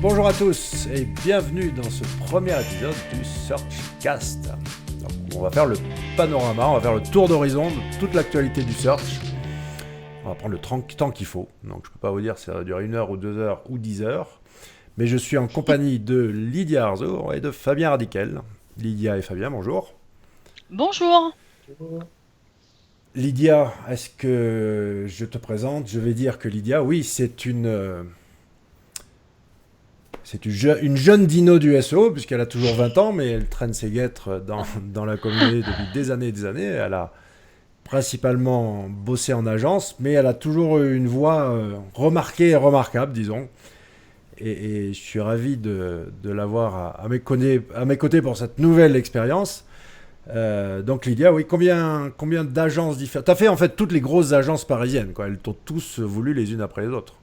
Bonjour à tous et bienvenue dans ce premier épisode du Searchcast. Donc, on va faire le panorama, on va faire le tour d'horizon de toute l'actualité du search. On va prendre le temps qu'il faut. Donc je ne peux pas vous dire si ça va durer 1 heure ou 2 heures ou 10 heures. Mais je suis en compagnie de Lydia Arzour et de Fabien Radiquel. Lydia et Fabien, bonjour. Bonjour. Lydia, est-ce que je te présente? Je vais dire que Lydia, oui, c'est une jeune dino du SEO, puisqu'elle a toujours 20 ans, mais elle traîne ses guêtres dans la communauté depuis des années et des années. Elle a principalement bossé en agence, mais elle a toujours eu une voix remarquée et remarquable, disons. Et je suis ravi de l'avoir à mes côtés pour cette nouvelle expérience. Donc Lydia, oui, combien d'agences différentes? T'as fait en fait toutes les grosses agences parisiennes, quoi. Elles t'ont tous voulu les unes après les autres.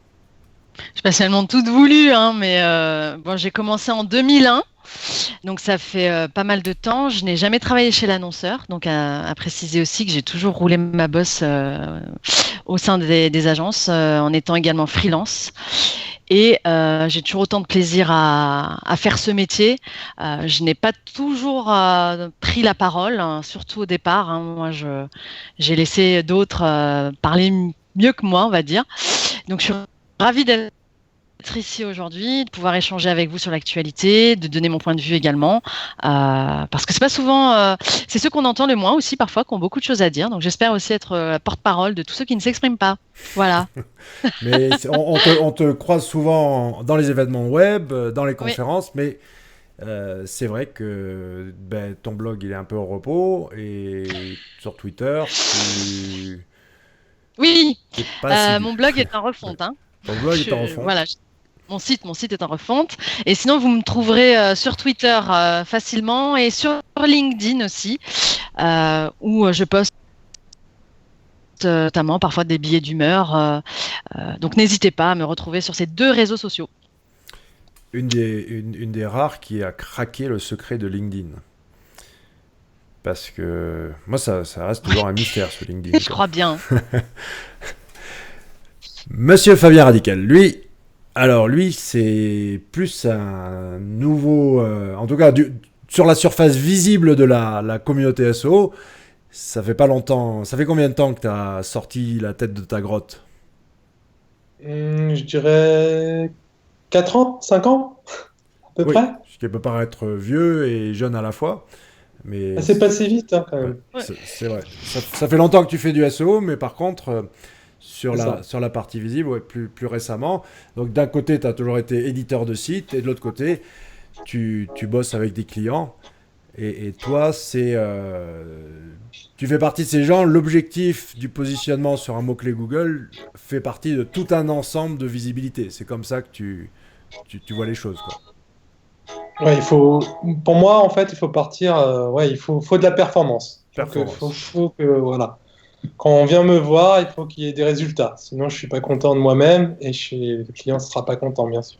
Je pas seulement toutes voulu, hein, mais bon, j'ai commencé en 2001, donc ça fait pas mal de temps. Je n'ai jamais travaillé chez l'annonceur, donc à préciser aussi que j'ai toujours roulé ma bosse au sein des agences, en étant également freelance. Et j'ai toujours autant de plaisir à faire ce métier. Je n'ai pas toujours pris la parole, hein, surtout au départ, hein. J'ai laissé d'autres parler mieux que moi, on va dire. Donc, je suis ravie d'être ici aujourd'hui, de pouvoir échanger avec vous sur l'actualité, de donner mon point de vue également, parce que c'est pas souvent, c'est ceux qu'on entend le moins aussi parfois, qui ont beaucoup de choses à dire. Donc, j'espère aussi être la porte-parole de tous ceux qui ne s'expriment pas. Voilà. Mais on te croise souvent dans les événements web, dans les Oui. conférences, mais c'est vrai que ton blog il est un peu au repos et sur Twitter Oui, tu n'es pas assidu. mon blog est en refonte, hein. Ton blog est en Voilà, refonte. mon site est en refonte. Et sinon, vous me trouverez sur Twitter facilement et sur LinkedIn aussi, où je poste notamment parfois des billets d'humeur. Donc, n'hésitez pas à me retrouver sur ces deux réseaux sociaux. Une des rares qui a craqué le secret de LinkedIn. Parce que moi, ça reste toujours un mystère sur LinkedIn, Je quoi. crois bien. Monsieur Fabien Radical, lui, c'est plus un nouveau, en tout cas, sur la surface visible de la communauté SEO. Ça fait pas longtemps. Ça fait combien de temps que tu as sorti la tête de ta grotte? Je dirais 4 ans, 5 ans, à peu Oui, près. ce qui peut paraître vieux et jeune à la fois, Ah, mais c'est passé vite, hein, quand ouais, même. Ouais. c'est vrai. Ça fait longtemps que tu fais du SEO, mais par contre, sur C'est ça. sur la partie visible, ouais, plus récemment. Donc d'un côté, tu as toujours été éditeur de site, et de l'autre côté, tu bosses avec des clients. Et toi, tu fais partie de ces gens. L'objectif du positionnement sur un mot-clé Google fait partie de tout un ensemble de visibilité. C'est comme ça que tu vois les choses, quoi. Ouais, pour moi, en fait, il faut partir. Ouais, faut de la performance. Performance. Faut que, voilà. Quand on vient me voir, il faut qu'il y ait des résultats. Sinon, je suis pas content de moi-même et le client ne sera pas content, bien sûr.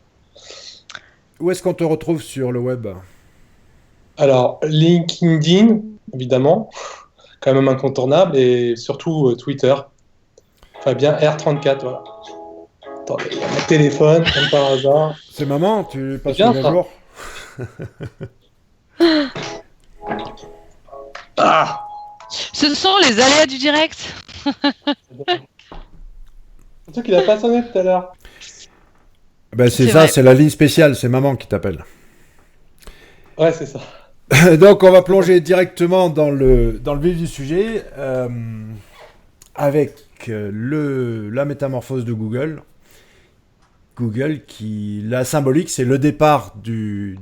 Où est-ce qu'on te retrouve sur le web? Alors, LinkedIn, évidemment, quand même incontournable, et surtout Twitter. Fabien R34, voilà. Attendez, il y a mon téléphone, comme par hasard. C'est maman, tu C'est passes une bien mise à ça. jour? Ah! Ce sont les aléas du direct. Surtout qu'il a pas sonné tout à l'heure. Ben c'est C'est ça, vrai. c'est la ligne spéciale, c'est maman qui t'appelle. Ouais, c'est ça. Donc on va C'est bon. plonger directement dans le vif du sujet avec la métamorphose de Google. Google qui, la symbolique, c'est le départ du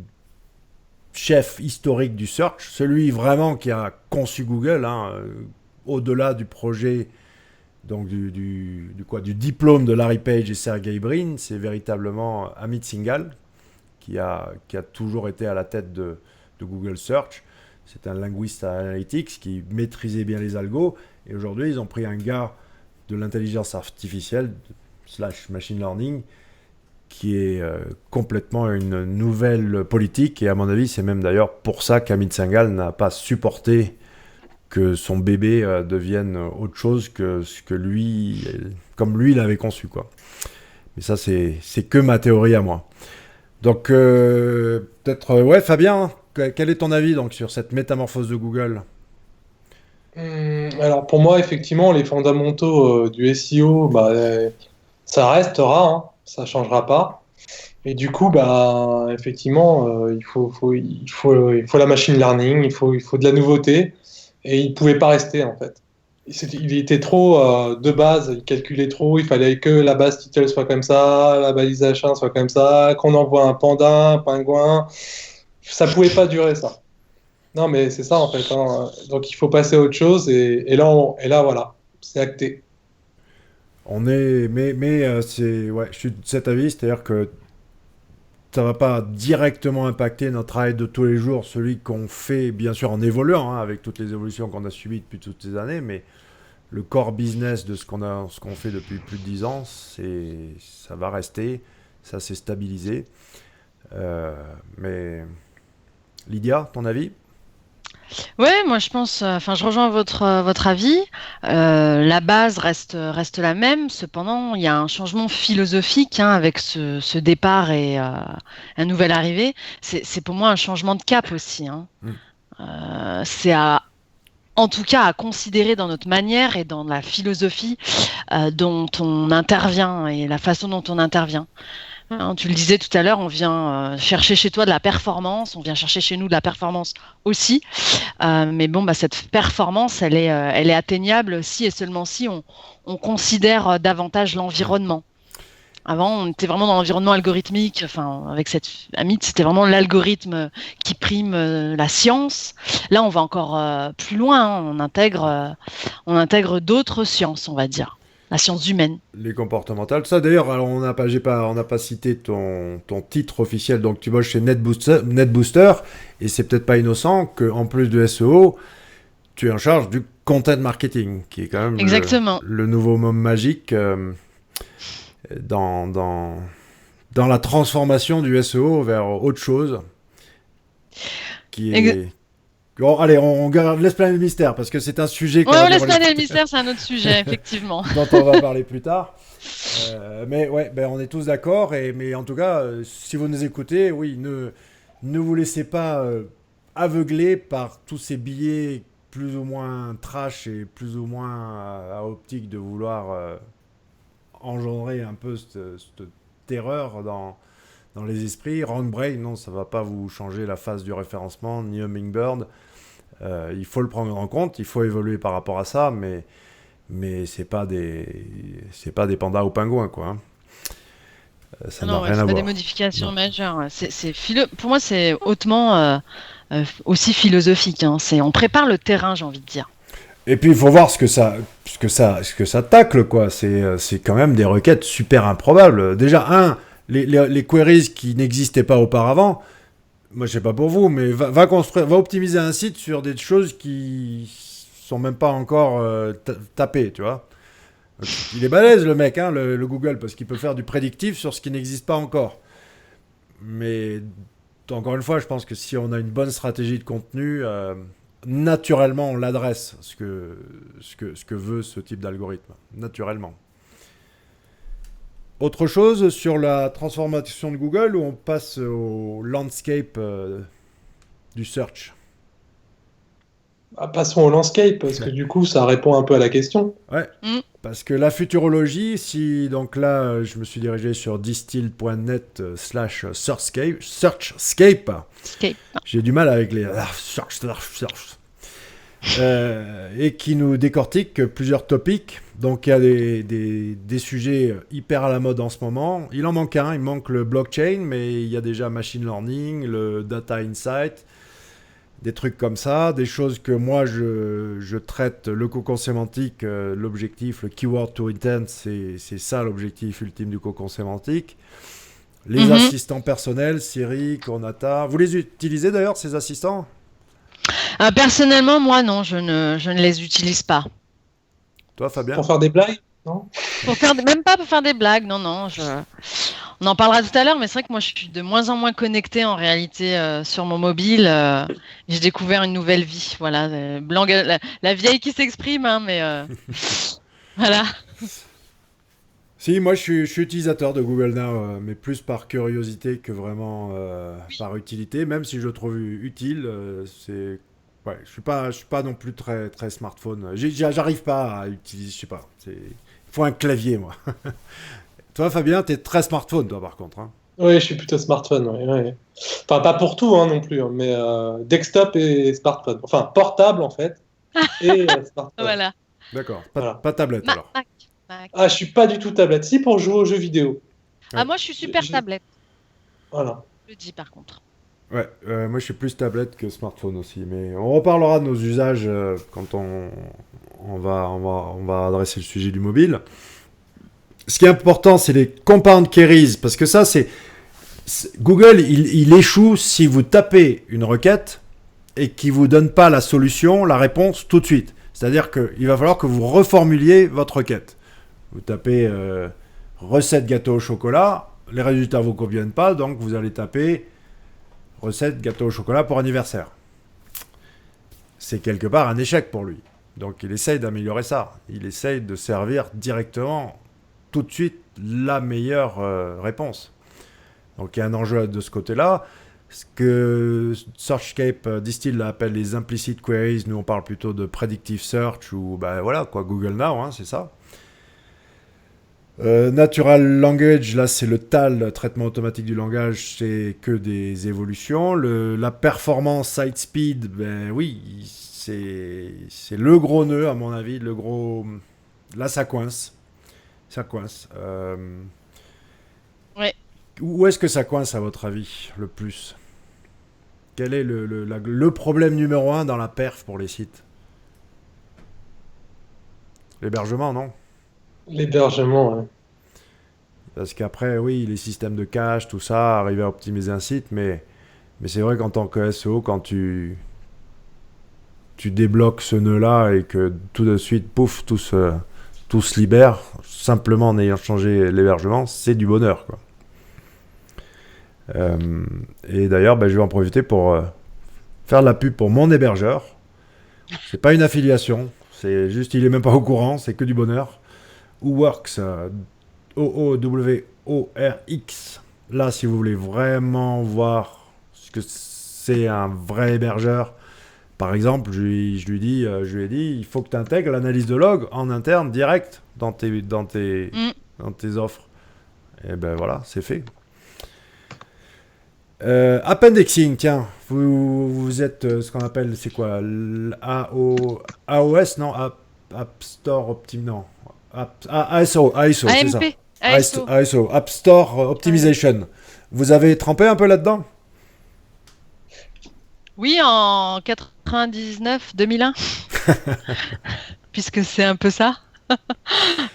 chef historique du search, celui vraiment qui a conçu Google, hein, au-delà du projet, donc du diplôme de Larry Page et Sergey Brin, c'est véritablement Amit Singhal qui a toujours été à la tête de Google Search. C'est un linguiste à analytics qui maîtrisait bien les algos. Et aujourd'hui, ils ont pris un gars de l'intelligence artificielle, slash machine learning, qui est complètement une nouvelle politique. Et à mon avis, c'est même d'ailleurs pour ça qu'Amit Singhal n'a pas supporté que son bébé devienne autre chose que ce que lui, comme lui l'avait conçu, quoi. Mais ça, c'est que ma théorie à moi. Donc, peut-être, ouais, Fabien, quel est ton avis donc sur cette métamorphose de Google? Alors pour moi, effectivement, les fondamentaux du SEO, ça restera, hein, ça changera pas. Et du coup, effectivement, il faut la machine learning, il faut de la nouveauté, et il pouvait pas rester en fait. Il était trop de base, il calculait trop, il fallait que la base title soit comme ça, la balise H1 soit comme ça, qu'on envoie un panda, un pingouin. Ça pouvait pas durer ça. Non, mais c'est ça en fait, hein. Donc il faut passer à autre chose, et là voilà, c'est acté. Mais ouais, je suis de cet avis, c'est-à-dire que ça va pas directement impacter notre travail de tous les jours, celui qu'on fait bien sûr en évoluant, hein, avec toutes les évolutions qu'on a subies depuis toutes ces années, mais le core business de ce qu'on fait depuis plus de 10 ans, ça va rester, ça s'est stabilisé. Mais Lydia, ton avis? Ouais, moi je pense, enfin je rejoins votre avis. La base reste la même. Cependant, il y a un changement philosophique hein, avec ce départ et un nouvel arrivé. C'est pour moi un changement de cap aussi. Hein. Hmm. C'est en tout cas à considérer dans notre manière et dans la philosophie dont on intervient et la façon dont on intervient. Hein, tu le disais tout à l'heure, on vient chercher chez toi de la performance, on vient chercher chez nous de la performance aussi. Mais bon, cette performance, elle est atteignable si et seulement si on considère davantage l'environnement. Avant, on était vraiment dans l'environnement algorithmique. Enfin, avec cette Amit, c'était vraiment l'algorithme qui prime la science. Là, on va encore plus loin. Hein. On intègre d'autres sciences, on va dire, la science humaine. Les comportementales. Ça d'ailleurs, alors on n'a pas cité ton titre officiel, donc tu bosses chez NetBooster, et c'est peut-être pas innocent qu'en plus de SEO, tu es en charge du content marketing, qui est quand même Exactement. le nouveau mot magique dans la transformation du SEO vers autre chose, qui est... Bon, allez, laisse planer le mystère, parce que c'est un sujet Ouais, on laisse planer le mystère, c'est un autre sujet, effectivement. dont on va parler plus tard. Mais ouais, on est tous d'accord. Mais en tout cas, si vous nous écoutez, oui, ne vous laissez pas aveugler par tous ces billets plus ou moins trash et plus ou moins à optique de vouloir engendrer un peu cette terreur dans les esprits. Wrong non, ça va pas vous changer la phase du référencement, ni Hummingbird. Il faut le prendre en compte, il faut évoluer par rapport à ça, mais c'est pas des pandas ou pingouins quoi. Hein. Ça n'a Non, rien à c'est pas voir. des modifications Non. majeures. Pour moi, c'est hautement aussi philosophique. Hein. On prépare le terrain, j'ai envie de dire. Et puis il faut voir ce que ça tacle quoi. C'est quand même des requêtes super improbables. Déjà les queries qui n'existaient pas auparavant. Moi je sais pas pour vous, mais va optimiser un site sur des choses qui sont même pas encore tapées, tu vois. Donc, il est balèze le mec, hein, le Google, parce qu'il peut faire du prédictif sur ce qui n'existe pas encore. Mais encore une fois, je pense que si on a une bonne stratégie de contenu, naturellement on l'adresse, ce que veut ce type d'algorithme. Naturellement. Autre chose sur la transformation de Google, où on passe au landscape du search. Passons au landscape, parce que du coup, ça répond un peu à la question. Ouais. Parce que la futurologie, donc là, je me suis dirigé sur distill.net /searchscape. Escape. J'ai du mal avec les et qui nous décortique plusieurs topics. Donc il y a des sujets hyper à la mode en ce moment. Il en manque un, il manque le blockchain, mais il y a déjà machine learning, le data insight, des trucs comme ça, des choses que moi je traite, le cocon sémantique, l'objectif, le keyword to intent, c'est ça l'objectif ultime du cocon sémantique. Les assistants personnels, Siri, Cornata, vous les utilisez d'ailleurs ces assistants? Personnellement, moi, non, je ne les utilise pas. Toi Fabien? Pour faire des blagues, non? Même pas pour faire des blagues, non, non. On en parlera tout à l'heure, mais c'est vrai que moi, je suis de moins en moins connectée en réalité sur mon mobile. J'ai découvert une nouvelle vie, voilà, la vieille qui s'exprime, hein, mais voilà. Si, moi je suis utilisateur de Google Now, mais plus par curiosité que vraiment par utilité, même si je le trouve utile. Ouais, je suis pas non plus très, très smartphone. J'arrive pas à utiliser, je sais pas. Il faut un clavier, moi. Toi, Fabien, t'es très smartphone, toi, par contre. Hein. Oui, je suis plutôt smartphone, ouais, ouais. Enfin, pas pour tout non plus, hein, mais desktop et smartphone. Enfin, portable en fait, et smartphone. Voilà. D'accord. Pas, Voilà. pas tablette, alors. Mac. Mac. Ah, je suis pas du tout tablette. Si, pour jouer aux jeux vidéo. Ah, Ouais. moi, je suis super Je- tablette. Voilà. Je le dis par contre. Ouais, moi je suis plus tablette que smartphone aussi, mais on reparlera de nos usages quand on va adresser le sujet du mobile. Ce qui est important, c'est les compound queries, parce que ça, Google, il échoue si vous tapez une requête et qu'il vous donne pas la solution, la réponse tout de suite. C'est-à-dire qu'il va falloir que vous reformuliez votre requête. Vous tapez recette gâteau au chocolat, les résultats ne vous conviennent pas, donc vous allez taper recette gâteau au chocolat pour anniversaire. C'est quelque part un échec pour lui. Donc il essaye d'améliorer ça. Il essaye de servir directement, tout de suite, la meilleure réponse. Donc il y a un enjeu de ce côté-là. Ce que SearchScape Distill appelle les implicit queries, nous on parle plutôt de predictive search ou ben voilà quoi, Google Now, hein, c'est ça. Natural Language, là c'est le TAL, traitement automatique du langage, c'est que des évolutions. La performance site speed, ben oui, c'est le gros nœud à mon avis, le gros. Là ça coince, ça coince. Ouais. Où est-ce que ça coince à votre avis le plus? Quel est le problème numéro un dans la perf pour les sites? L'hébergement, non? L'hébergement, ouais. Parce qu'après, oui, les systèmes de cache, tout ça, arriver à optimiser un site, mais c'est vrai qu'en tant que SEO, quand tu débloques ce nœud-là et que tout de suite, pouf, tout se libère, simplement en ayant changé l'hébergement, c'est du bonheur, quoi. Et d'ailleurs, ben, je vais en profiter pour faire de la pub pour mon hébergeur. C'est pas une affiliation, c'est juste, il est même pas au courant, c'est que du bonheur. Ooworks, OOWORX. Là, si vous voulez vraiment voir ce que c'est un vrai hébergeur, par exemple, je lui ai dit, il faut que tu intègres l'analyse de log en interne, direct, dans tes offres. Et ben voilà, c'est fait. Appendixing, tiens, vous êtes ce qu'on appelle, c'est quoi, AOS, non, App Store Optim, non, ASO, c'est ça. AMP. ASO. ASO, App Store Optimization. Vous avez trempé un peu là-dedans? Oui, en 99-2001. Puisque c'est un peu ça.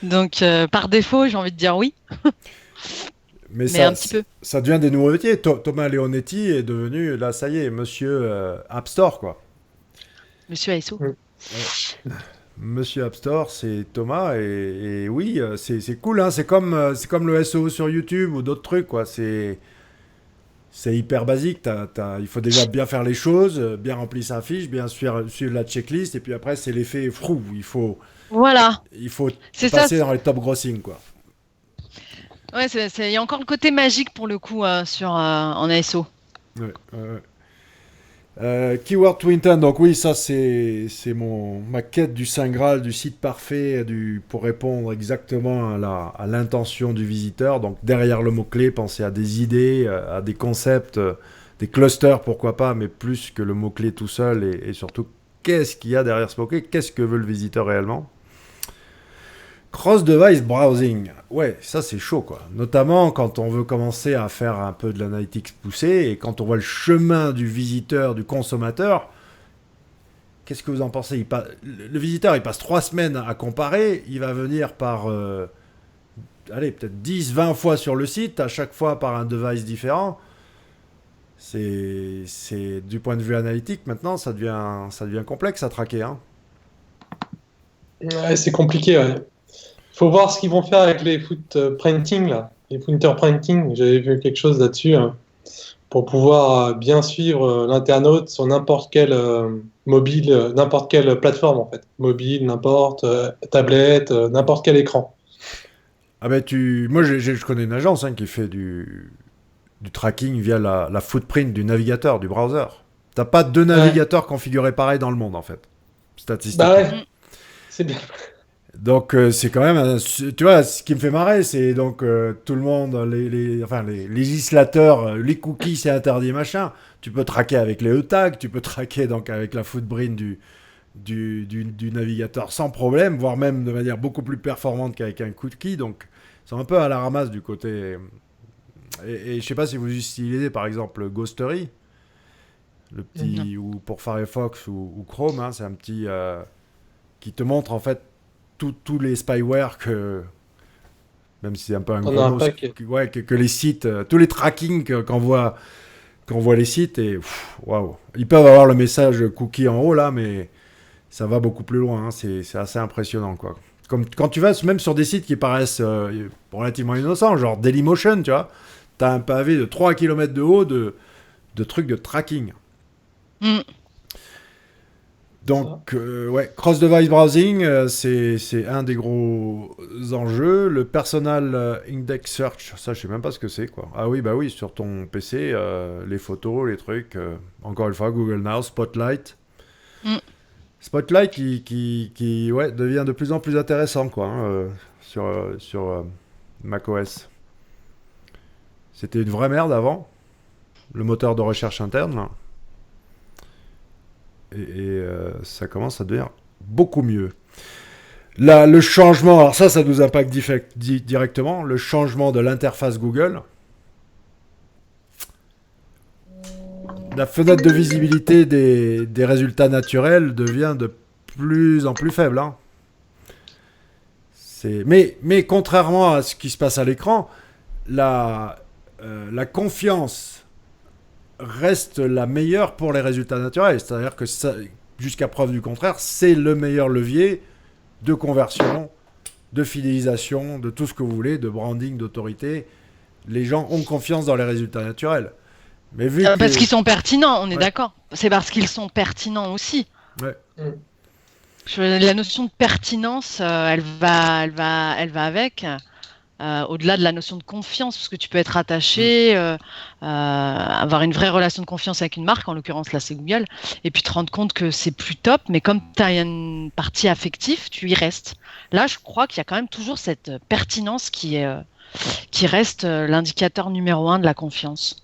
Donc, par défaut, j'ai envie de dire oui. Mais Mais un petit peu. ça devient des nouveaux métiers. Thomas Leonetti est devenu, là, ça y est, monsieur App Store, quoi. Monsieur ASO. Monsieur App Store, c'est Thomas, et oui, c'est cool, hein. C'est comme le SEO sur YouTube ou d'autres trucs, quoi. C'est hyper basique. Il faut déjà bien faire les choses, bien remplir sa fiche, bien suivre la checklist, et puis après, c'est l'effet frou. Voilà. Il faut C'est passer ça. dans les top grossing, quoi. Ouais, il y a encore le côté magique pour le coup en ASO. Ouais, Keyword to Intent, donc oui, ça c'est ma quête du Saint Graal, du site parfait, pour répondre exactement à l'intention du visiteur. Donc derrière le mot-clé, pensez à des idées, à des concepts, des clusters, pourquoi pas, mais plus que le mot-clé tout seul, et surtout, qu'est-ce qu'il y a derrière ce mot-clé? Qu'est-ce que veut le visiteur réellement? Cross-device browsing, ouais, ça c'est chaud, quoi. Notamment quand on veut commencer à faire un peu de l'analytics poussée et quand on voit le chemin du visiteur, du consommateur. Qu'est-ce que vous en pensez? Le visiteur, il passe 3 semaines à comparer, il va venir par, allez, peut-être 10-20 fois sur le site, à chaque fois par un device différent. C'est du point de vue analytique, maintenant, ça devient complexe à traquer, hein. Ouais, c'est compliqué, ouais. Faut voir ce qu'ils vont faire avec les footprinting, là. Les fingerprinting, j'avais vu quelque chose là-dessus, hein, pour pouvoir bien suivre l'internaute sur n'importe quel mobile, n'importe quelle plateforme, en fait. Mobile, n'importe, tablette, n'importe quel écran. Ah ben moi je connais une agence qui fait du tracking via la footprint du navigateur, du browser. T'as pas deux navigateurs configurés pareil dans le monde en fait, statistiquement. Bah ouais, c'est bien. Donc c'est quand même, tu vois, ce qui me fait marrer, c'est donc tout le monde, les législateurs, les cookies c'est interdit machin. Tu peux traquer avec les e-tags, tu peux traquer donc avec la footprint du navigateur sans problème, voire même de manière beaucoup plus performante qu'avec un cookie. Donc c'est un peu à la ramasse du côté. Et je sais pas si vous utilisez par exemple Ghostery, le petit, ou pour Firefox ou Chrome, c'est un petit qui te montre en fait tous les spyware même si c'est un peu un gros mot, que les sites, tous les trackings qu'envoient les sites, et waouh, ils peuvent avoir le message cookie en haut là, mais ça va beaucoup plus loin, c'est assez impressionnant quoi. Comme quand tu vas même sur des sites qui paraissent relativement innocents, genre Dailymotion, tu vois, t'as un pavé de 3 km de haut de trucs de tracking. Donc, cross-device browsing, c'est un des gros enjeux. Le personal index search, ça, je sais même pas ce que c'est, quoi. Ah oui, bah oui, sur ton PC, les photos, les trucs. Encore une fois, Google Now, Spotlight. Spotlight qui devient de plus en plus intéressant, quoi, sur macOS. C'était une vraie merde avant, le moteur de recherche interne, là. Et ça commence à devenir beaucoup mieux. Là, le changement, alors ça nous impacte directement, le changement de l'interface Google. La fenêtre de visibilité des résultats naturels devient de plus en plus faible. Mais contrairement à ce qui se passe à l'écran, la confiance reste la meilleure pour les résultats naturels. C'est-à-dire que jusqu'à preuve du contraire, c'est le meilleur levier de conversion, de fidélisation, de tout ce que vous voulez, de branding, d'autorité. Les gens ont confiance dans les résultats naturels. Mais parce qu'ils sont pertinents, on est d'accord. C'est parce qu'ils sont pertinents aussi. Ouais. La notion de pertinence, elle va avec. Au-delà de la notion de confiance, parce que tu peux être attaché, avoir une vraie relation de confiance avec une marque, en l'occurrence là c'est Google, et puis te rendre compte que c'est plus top, mais comme tu as une partie affective, tu y restes. Là, je crois qu'il y a quand même toujours cette pertinence qui reste l'indicateur numéro 1 de la confiance.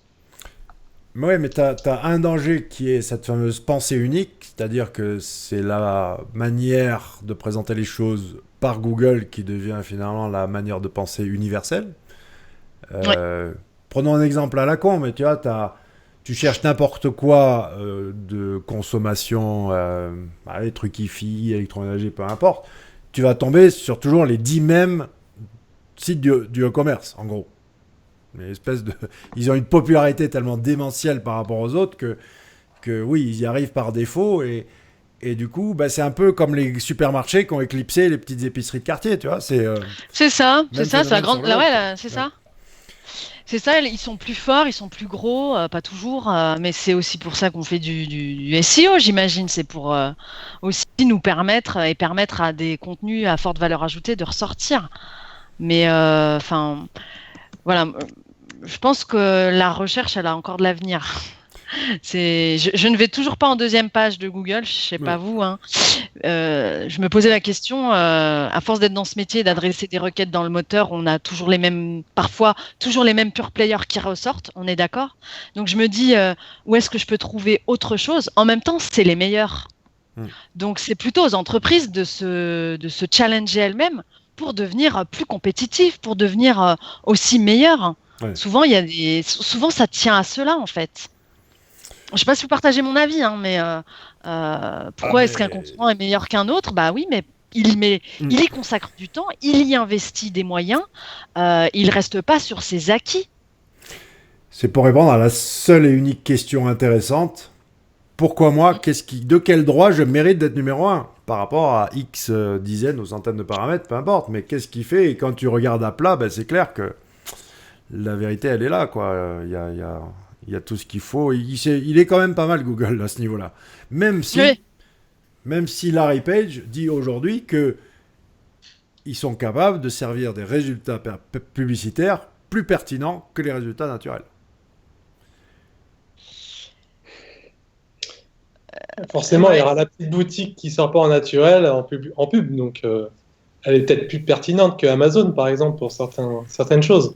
Oui, mais tu as un danger qui est cette fameuse pensée unique, c'est-à-dire que c'est la manière de présenter les choses par Google qui devient finalement la manière de penser universelle. Prenons un exemple à la con, mais tu vois, tu cherches n'importe quoi de consommation, les trucs IFI, électroménager, peu importe, tu vas tomber sur toujours les 10 mêmes sites du e-commerce, en gros. Ils ont une popularité tellement démentielle par rapport aux autres que oui, ils y arrivent par défaut, et du coup, c'est un peu comme les supermarchés qui ont éclipsé les petites épiceries de quartier, tu vois. C'est ça, c'est la grande. C'est ça. C'est ça, ils sont plus forts, ils sont plus gros, pas toujours, mais c'est aussi pour ça qu'on fait du SEO, j'imagine. C'est pour aussi nous permettre à des contenus à forte valeur ajoutée de ressortir. Mais voilà, je pense que la recherche, elle a encore de l'avenir. Je ne vais toujours pas en deuxième page de Google, je sais pas vous. Je me posais la question, à force d'être dans ce métier, d'adresser des requêtes dans le moteur, on a parfois toujours les mêmes pure players qui ressortent, on est d'accord. Donc je me dis, où est-ce que je peux trouver autre chose? En même temps, c'est les meilleurs. Donc c'est plutôt aux entreprises de se challenger elles-mêmes pour devenir plus compétitifs, pour devenir aussi meilleurs. Ouais. Souvent, ça tient à cela, en fait. Je ne sais pas si vous partagez mon avis, mais pourquoi est-ce qu'un concurrent est meilleur qu'un autre? Bah oui, mais il y consacre du temps, il y investit des moyens, il ne reste pas sur ses acquis. C'est pour répondre à la seule et unique question intéressante. Pourquoi moi, de quel droit je mérite d'être numéro 1 par rapport à X dizaines ou centaines de paramètres, peu importe. Mais qu'est-ce qu'il fait? Et quand tu regardes à plat, c'est clair que la vérité, elle est là, quoi. Il y a tout ce qu'il faut. Il est quand même pas mal, Google, à ce niveau-là. Même si Larry Page dit aujourd'hui que ils sont capables de servir des résultats publicitaires plus pertinents que les résultats naturels. Forcément, il y aura la petite boutique qui sort pas en naturel en pub, donc elle est peut-être plus pertinente que Amazon, par exemple, pour certaines choses.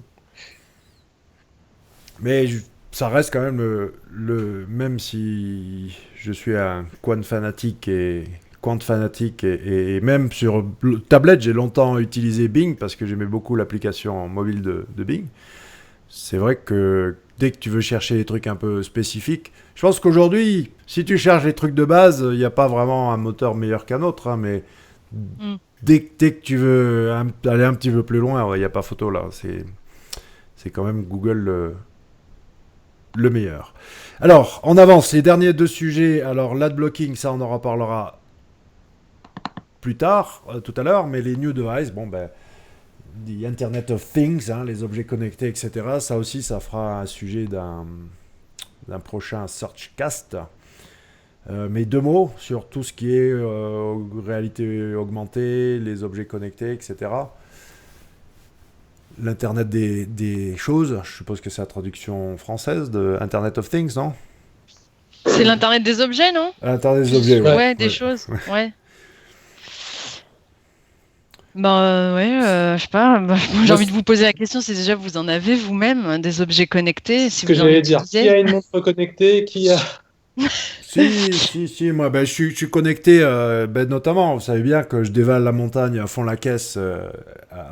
Mais ça reste quand même même si je suis un quant fanatique et même sur tablette, j'ai longtemps utilisé Bing parce que j'aimais beaucoup l'application mobile de Bing. C'est vrai que dès que tu veux chercher des trucs un peu spécifiques, je pense qu'aujourd'hui, si tu cherches les trucs de base, il n'y a pas vraiment un moteur meilleur qu'un autre, hein, mais dès que tu veux aller un petit peu plus loin, il n'y a pas photo là. C'est quand même Google le meilleur. Alors, on avance. Les derniers 2 sujets. Alors, l'adblocking, ça, on en reparlera plus tard, tout à l'heure, mais les new devices, the Internet of Things, hein, les objets connectés, etc. Ça aussi, ça fera un sujet d'un prochain Searchcast. Mais 2 mots sur tout ce qui est réalité augmentée, les objets connectés, etc. L'Internet des choses, je suppose que c'est la traduction française de Internet of Things, non? C'est l'Internet des objets, non? L'Internet des objets, ouais. Des choses, ouais. Je sais pas. J'ai envie de vous poser la question, c'est déjà vous en avez vous-même des objets connectés, si ce que vous en j'allais dire, utilisez. qui a une montre connectée, qui a... Si, moi, je suis connecté, notamment, vous savez bien que je dévale la montagne à fond la caisse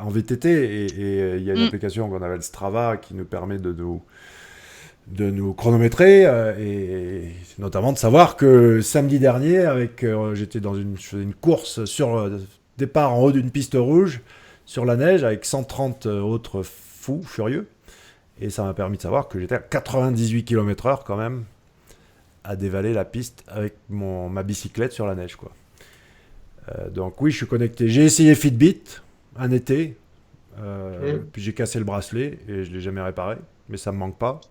en VTT, et il y a une application qu'on appelle Strava qui nous permet de nous chronométrer, et notamment de savoir que samedi dernier, j'étais dans une course sur départ en haut d'une piste rouge, sur la neige, avec 130 autres fous furieux, et ça m'a permis de savoir que j'étais à 98 km/h quand même, à dévaler la piste avec ma bicyclette sur la neige, quoi. Donc oui, je suis connecté. J'ai essayé Fitbit un été, puis j'ai cassé le bracelet et je l'ai jamais réparé, mais ça me manque pas.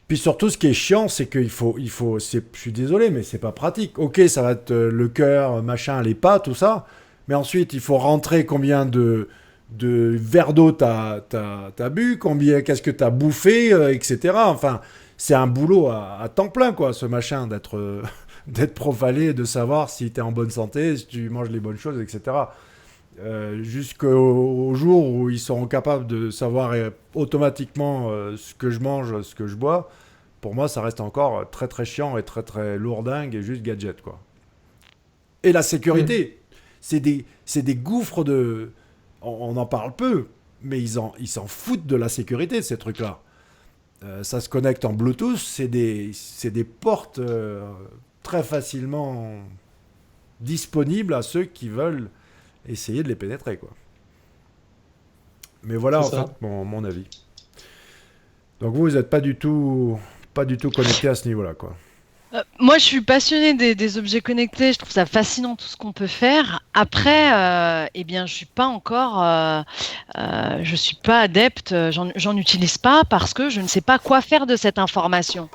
Puis surtout, ce qui est chiant, c'est qu'il faut, je suis désolé, mais c'est pas pratique. Ok, ça va être le cœur, machin, les pas, tout ça, mais ensuite il faut rentrer combien de verres d'eau t'as bu, qu'est-ce que t'as bouffé, etc. Enfin, c'est un boulot à temps plein, quoi, ce machin, d'être profilé, de savoir si t'es en bonne santé, si tu manges les bonnes choses, etc. Jusqu'au jour où ils seront capables de savoir automatiquement ce que je mange, ce que je bois, pour moi, ça reste encore très très chiant et très très lourdingue et juste gadget, quoi. Et la sécurité, c'est des gouffres de... On en parle peu, mais ils s'en foutent de la sécurité, de ces trucs-là. Ça se connecte en Bluetooth, c'est des portes très facilement disponibles à ceux qui veulent essayer de les pénétrer, quoi. Mais voilà, en fait, mon avis. Donc vous n'êtes pas du tout connecté à ce niveau-là, quoi. Moi, je suis passionnée des objets connectés. Je trouve ça fascinant tout ce qu'on peut faire. Après, je suis pas encore, je suis pas adepte. J'en utilise pas parce que je ne sais pas quoi faire de cette information.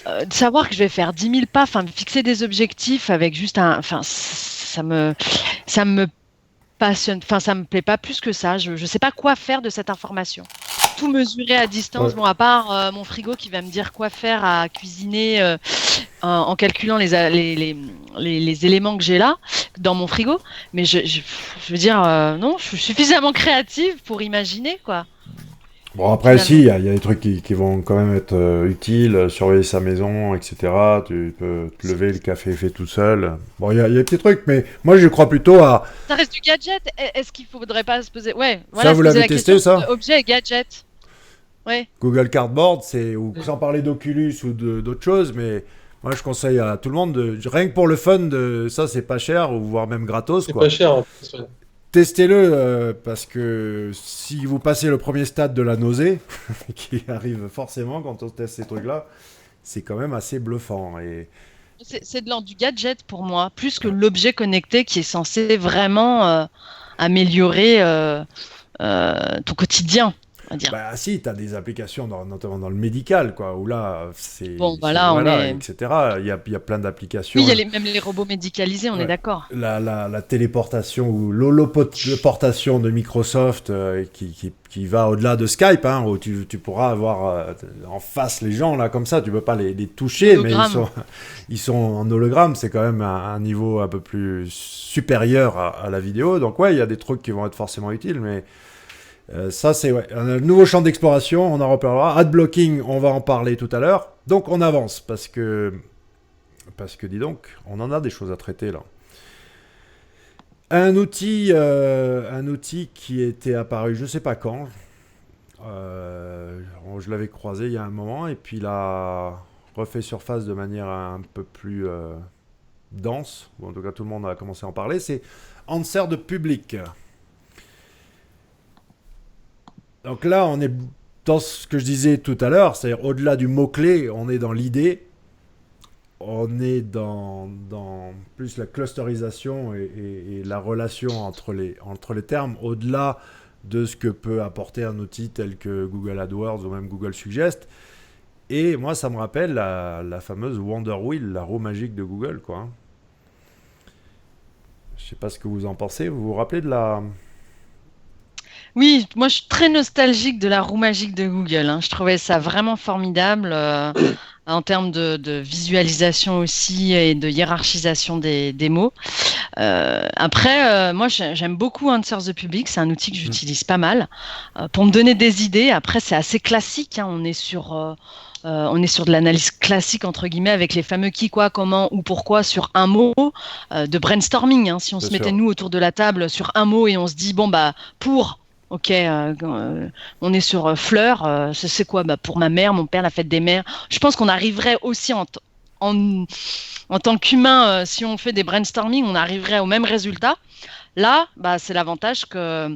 De savoir que je vais faire 10 000 pas, me fixer des objectifs avec juste ça me passionne. Ça me plaît pas plus que ça. Je sais pas quoi faire de cette information. Tout mesurer à distance, à part mon frigo qui va me dire quoi faire à cuisiner en calculant les éléments que j'ai là dans mon frigo. Mais je veux dire, non, je suis suffisamment créative pour imaginer, quoi. Bon, après, si, il y a des trucs qui vont quand même être utiles, surveiller sa maison, etc. Tu peux te lever, le café est fait tout seul. Bon, il y a des petits trucs, mais moi, je crois plutôt à... Ça reste du gadget. Est-ce qu'il faudrait pas se poser... Ouais, voilà, ça, vous l'avez testé, ça? Objet et gadget. Ouais. Google Cardboard, sans parler d'Oculus ou d'autres choses, mais moi, je conseille à tout le monde, rien que pour le fun, ça, c'est pas cher, ou voire même gratos, c'est quoi. pas cher, en plus, ouais. Testez-le, parce que si vous passez le premier stade de la nausée, qui arrive forcément quand on teste ces trucs-là, c'est quand même assez bluffant. Et... C'est de l'ordre du gadget pour moi, plus que l'objet connecté qui est censé vraiment améliorer ton quotidien. on va dire. Bah si, tu as des applications, notamment dans le médical, quoi, où là, Bon, voilà, on est... etc. Il y a plein d'applications. Oui, il y a même les robots médicalisés, on est d'accord. La téléportation ou l'holoportation de Microsoft qui va au-delà de Skype, hein, où tu pourras avoir en face les gens, là, comme ça. Tu peux pas les toucher, mais ils sont en hologramme. C'est quand même un niveau un peu plus supérieur à la vidéo. Donc ouais, il y a des trucs qui vont être forcément utiles, mais... ça, c'est un nouveau champ d'exploration, on en reparlera. Adblocking, on va en parler tout à l'heure. Donc, on avance, parce que, dis donc, on en a des choses à traiter, là. Un outil qui était apparu, je ne sais pas quand. Je l'avais croisé il y a un moment, et puis il a refait surface de manière un peu plus dense. Ou en tout cas, tout le monde a commencé à en parler. C'est Answer de Public. Donc là, on est dans ce que je disais tout à l'heure, c'est-à-dire au-delà du mot-clé, on est dans l'idée, on est dans plus la clusterisation et la relation entre les termes, au-delà de ce que peut apporter un outil tel que Google AdWords ou même Google Suggest. Et moi, ça me rappelle la fameuse Wonder Wheel, la roue magique de Google, quoi. Je ne sais pas ce que vous en pensez. Vous vous rappelez de la... Oui, moi je suis très nostalgique de la roue magique de Google, hein. Je trouvais ça vraiment formidable en termes de visualisation aussi et de hiérarchisation des mots. Après, moi j'aime beaucoup Answer the Public, c'est un outil que j'utilise pas mal pour me donner des idées. Après, c'est assez classique, hein. On est sur de l'analyse classique, entre guillemets, avec les fameux qui, quoi, comment ou pourquoi sur un mot, de brainstorming, hein. Si on se mettait nous autour de la table sur un mot et on se dit, bon, bah, pour... Ok, on est sur fleurs. C'est quoi? Bah, pour ma mère, mon père, la fête des mères. Je pense qu'on arriverait aussi en tant qu'humain, si on fait des brainstorming, on arriverait au même résultat. Là, bah, c'est l'avantage que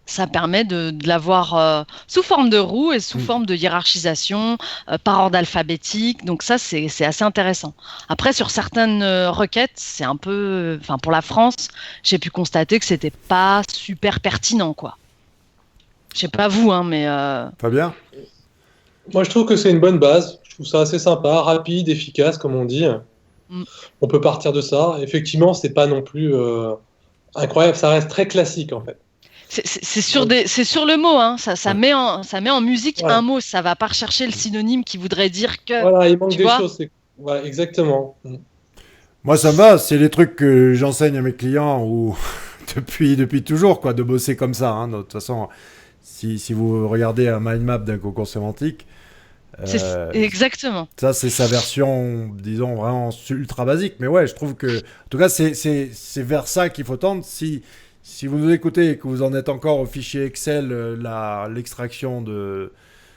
ça permet de l'avoir sous forme de roue et sous forme de hiérarchisation, par ordre alphabétique. Donc ça, c'est assez intéressant. Après, sur certaines requêtes, c'est un peu... Enfin, pour la France, j'ai pu constater que c'était pas super pertinent, quoi. Je sais pas vous, hein, mais... Fabien ? Moi, je trouve que c'est une bonne base. Je trouve ça assez sympa, rapide, efficace, comme on dit. On peut partir de ça. Effectivement, c'est pas non plus incroyable. Ça reste très classique, en fait. C'est sur le mot, hein. Ça met en musique un mot. Ça va pas rechercher le synonyme qui voudrait dire que... Voilà, il manque des choses. Voilà, exactement. Moi, ça me va. C'est les trucs que j'enseigne à mes clients ou depuis toujours, quoi, de bosser comme ça, hein. De toute façon... Si vous regardez un mind map d'un concours sémantique, exactement. Ça, c'est sa version, disons, vraiment ultra basique. Mais ouais, je trouve que, en tout cas, c'est vers ça qu'il faut tendre. Si vous nous écoutez et que vous en êtes encore au fichier Excel, l'extraction de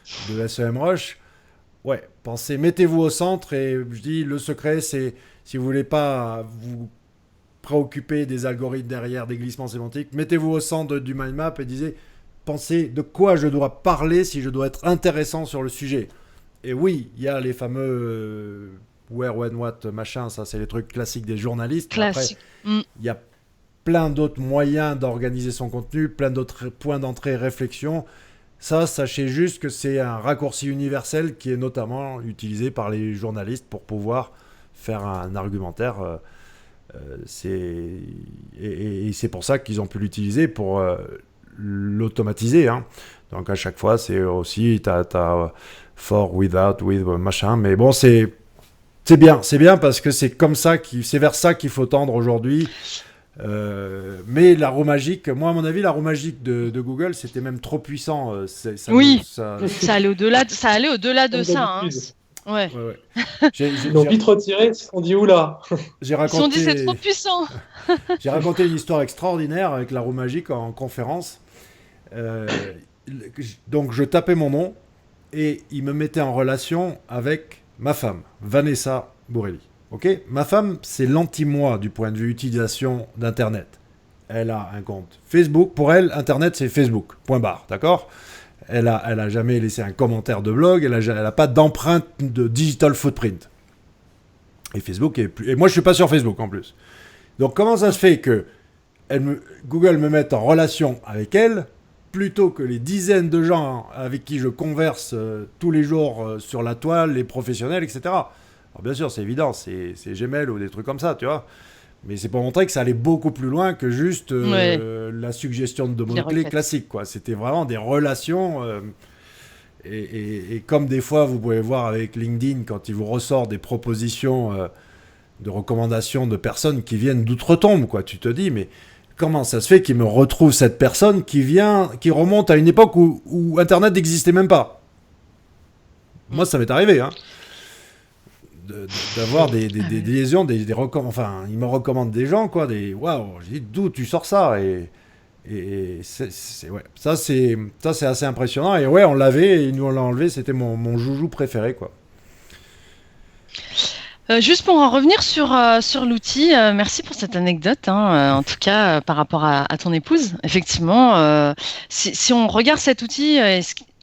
SEMrush, ouais, mettez-vous au centre. Et je dis, le secret, c'est, si vous voulez pas vous préoccuper des algorithmes derrière, des glissements sémantiques, mettez-vous au centre du mind map et pensez de quoi je dois parler si je dois être intéressant sur le sujet. Et oui, il y a les fameux where, when, what, machin, ça c'est les trucs classiques des journalistes. Classique. Après, il y a plein d'autres moyens d'organiser son contenu, plein d'autres points d'entrée, réflexion. Ça, sachez juste que c'est un raccourci universel qui est notamment utilisé par les journalistes pour pouvoir faire un argumentaire. Et c'est pour ça qu'ils ont pu l'utiliser pour... l'automatiser, hein. Donc à chaque fois c'est aussi t'as for, without, with, machin, mais bon c'est bien parce que c'est comme ça c'est vers ça qu'il faut tendre aujourd'hui. Mais la roue magique, moi à mon avis la roue magique de Google c'était même trop puissant. Ça allait au-delà de ça, hein. Ouais. Ils ont vite retiré, ils se sont dit oula. Ils se sont dit c'est trop puissant. J'ai raconté une histoire extraordinaire avec la roue magique en conférence. Donc je tapais mon nom et il me mettait en relation avec ma femme, Vanessa Borelli. Okay, ma femme, c'est l'anti-moi du point de vue utilisation d'Internet. Elle a un compte Facebook. Pour elle, Internet, c'est Facebook. Point barre. D'accord ? Elle a jamais laissé un commentaire de blog. Elle a pas d'empreinte de digital footprint. Et Facebook et moi, je suis pas sur Facebook en plus. Donc, comment ça se fait que Google me mette en relation avec elle plutôt que les dizaines de gens avec qui je converse tous les jours sur la toile, les professionnels, etc. Alors bien sûr, c'est évident, c'est Gmail ou des trucs comme ça, tu vois. Mais c'est pour montrer que ça allait beaucoup plus loin que juste la suggestion de mots-clés classique, quoi. C'était vraiment des relations. Et comme des fois, vous pouvez voir avec LinkedIn, quand il vous ressort des propositions de recommandations de personnes qui viennent d'outre-tombe, quoi. Tu te dis, mais comment ça se fait qu'il me retrouve cette personne qui remonte à une époque où Internet n'existait même pas. Moi, ça m'est arrivé, hein. D'avoir des liaisons, enfin, il me recommande des gens, quoi, waouh, j'ai dit, d'où tu sors ça? Et ouais, ça c'est assez impressionnant. Et ouais, on l'avait, et nous on l'a enlevé, c'était mon joujou préféré, quoi. Juste pour en revenir sur l'outil, merci pour cette anecdote, hein, en tout cas par rapport à ton épouse. Effectivement, si on regarde cet outil,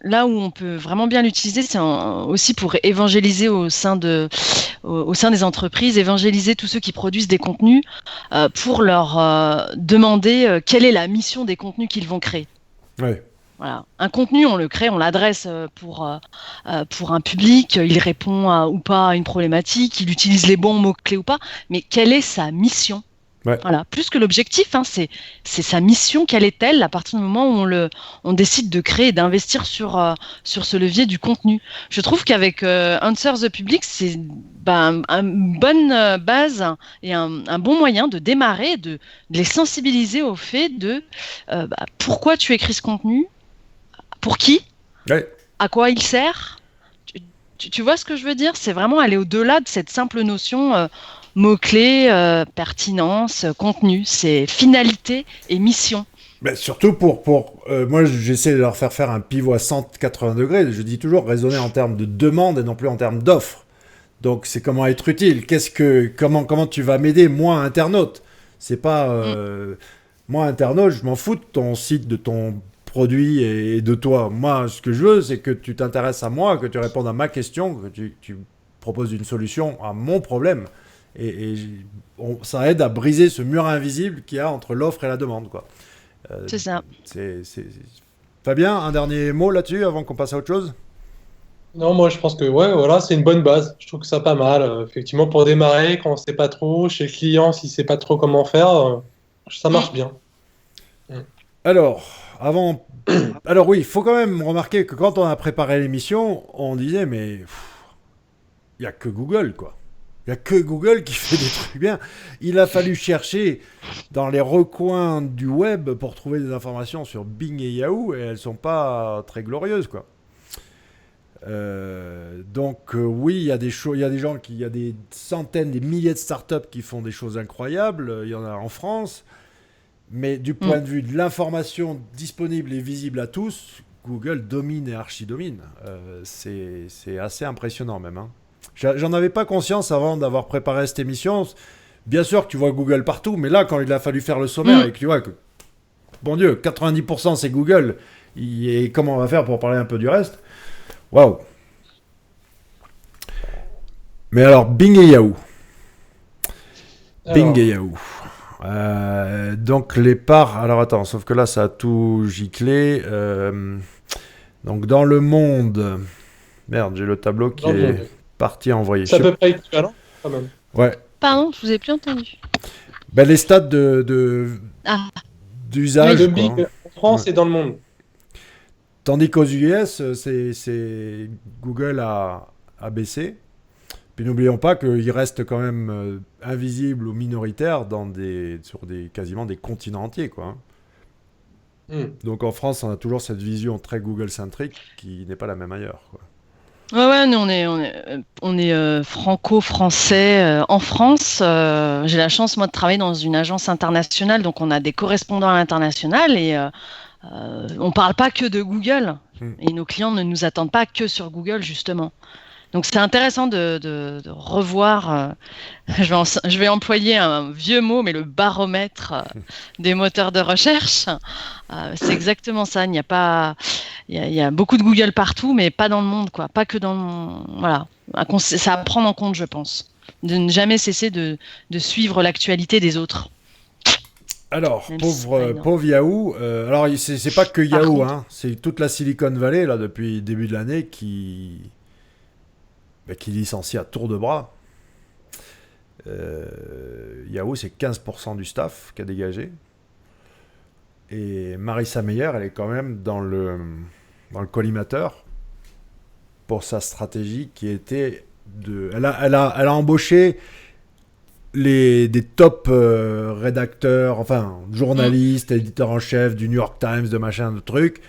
là où on peut vraiment bien l'utiliser, c'est aussi pour évangéliser au sein des entreprises, évangéliser tous ceux qui produisent des contenus pour leur demander quelle est la mission des contenus qu'ils vont créer. Ouais. Voilà. Un contenu, on le crée, on l'adresse pour un public, il répond ou pas à une problématique, il utilise les bons mots-clés ou pas, mais quelle est sa mission? Ouais. Voilà. Plus que l'objectif, hein, c'est sa mission, quelle est-elle à partir du moment où on décide de créer et d'investir sur ce levier du contenu. Je trouve qu'avec Answer the Public, c'est une bonne base et un bon moyen de démarrer, de les sensibiliser au fait de pourquoi tu écris ce contenu, pour qui, ouais. À quoi il sert. Tu vois ce que je veux dire? C'est vraiment aller au-delà de cette simple notion mots-clés, pertinence, contenu. C'est finalité et mission. Ben, surtout moi, j'essaie de leur faire un pivot à 180 degrés. Je dis toujours raisonner en termes de demande et non plus en termes d'offre. Donc, c'est comment être utile. Comment tu vas m'aider, moi, internaute? C'est pas... Moi, internaute, je m'en fous de ton site, de ton produit et de toi. Moi, ce que je veux, c'est que tu t'intéresses à moi, que tu répondes à ma question, que tu proposes une solution à mon problème. Ça aide à briser ce mur invisible qu'il y a entre l'offre et la demande, quoi. C'est ça. Fabien, un dernier mot là-dessus avant qu'on passe à autre chose? Non, moi je pense que ouais, voilà, c'est une bonne base. Je trouve que ça pas mal. Effectivement, pour démarrer, quand on sait pas trop, chez le client, s'il sait pas trop comment faire, ça marche bien. Alors oui, il faut quand même remarquer que quand on a préparé l'émission, on disait, mais il n'y a que Google, quoi. Il n'y a que Google qui fait des trucs bien. Il a fallu chercher dans les recoins du web pour trouver des informations sur Bing et Yahoo, et elles ne sont pas très glorieuses, quoi. Donc oui, il y a des centaines, des milliers de startups qui font des choses incroyables. Il y en a en France. Mais du point de vue de l'information disponible et visible à tous, Google domine et archi-domine. C'est assez impressionnant même, hein. J'en avais pas conscience avant d'avoir préparé cette émission. Bien sûr que tu vois Google partout, mais là, quand il a fallu faire le sommaire et que tu vois que, bon Dieu, 90% c'est Google, et comment on va faire pour parler un peu du reste? Waouh! Mais alors, Bing et Yahoo. Bing et Yahoo. Donc les parts, alors attends, sauf que là ça a tout giclé. Donc dans le monde, merde, j'ai le tableau qui est parti à envoyer. C'est à peu près équivalent quand même. Ouais. Pardon, je vous ai plus entendu. Ben, les stats d'usage. De Bing en France et dans le monde. Tandis qu'aux US, c'est Google a baissé. Puis n'oublions pas qu'il reste quand même invisible ou minoritaire sur quasiment des continents entiers, quoi. Donc en France, on a toujours cette vision très Google-centrique qui n'est pas la même ailleurs, quoi. Ouais, nous on est franco-français en France. J'ai la chance moi de travailler dans une agence internationale, donc on a des correspondants à l'international et on parle pas que de Google. Et nos clients ne nous attendent pas que sur Google justement. Donc c'est intéressant de revoir, je vais employer un vieux mot, mais le baromètre des moteurs de recherche. C'est exactement ça, il y a beaucoup de Google partout, mais pas dans le monde, quoi. Pas que voilà, c'est à prendre en compte, je pense, de ne jamais cesser de suivre l'actualité des autres. Alors, Même si c'est pas énorme. pauvre Yahoo. Alors, c'est pas que Par Yahoo, contre, hein. C'est toute la Silicon Valley, là, depuis le début de l'année, qui licencie à tour de bras. Yahoo, c'est 15% du staff qui a dégagé. Et Marissa Meyer, elle est quand même dans le collimateur pour sa stratégie qui était de. Elle a embauché des top rédacteurs, enfin journalistes, éditeurs en chef du New York Times, de machin, de trucs,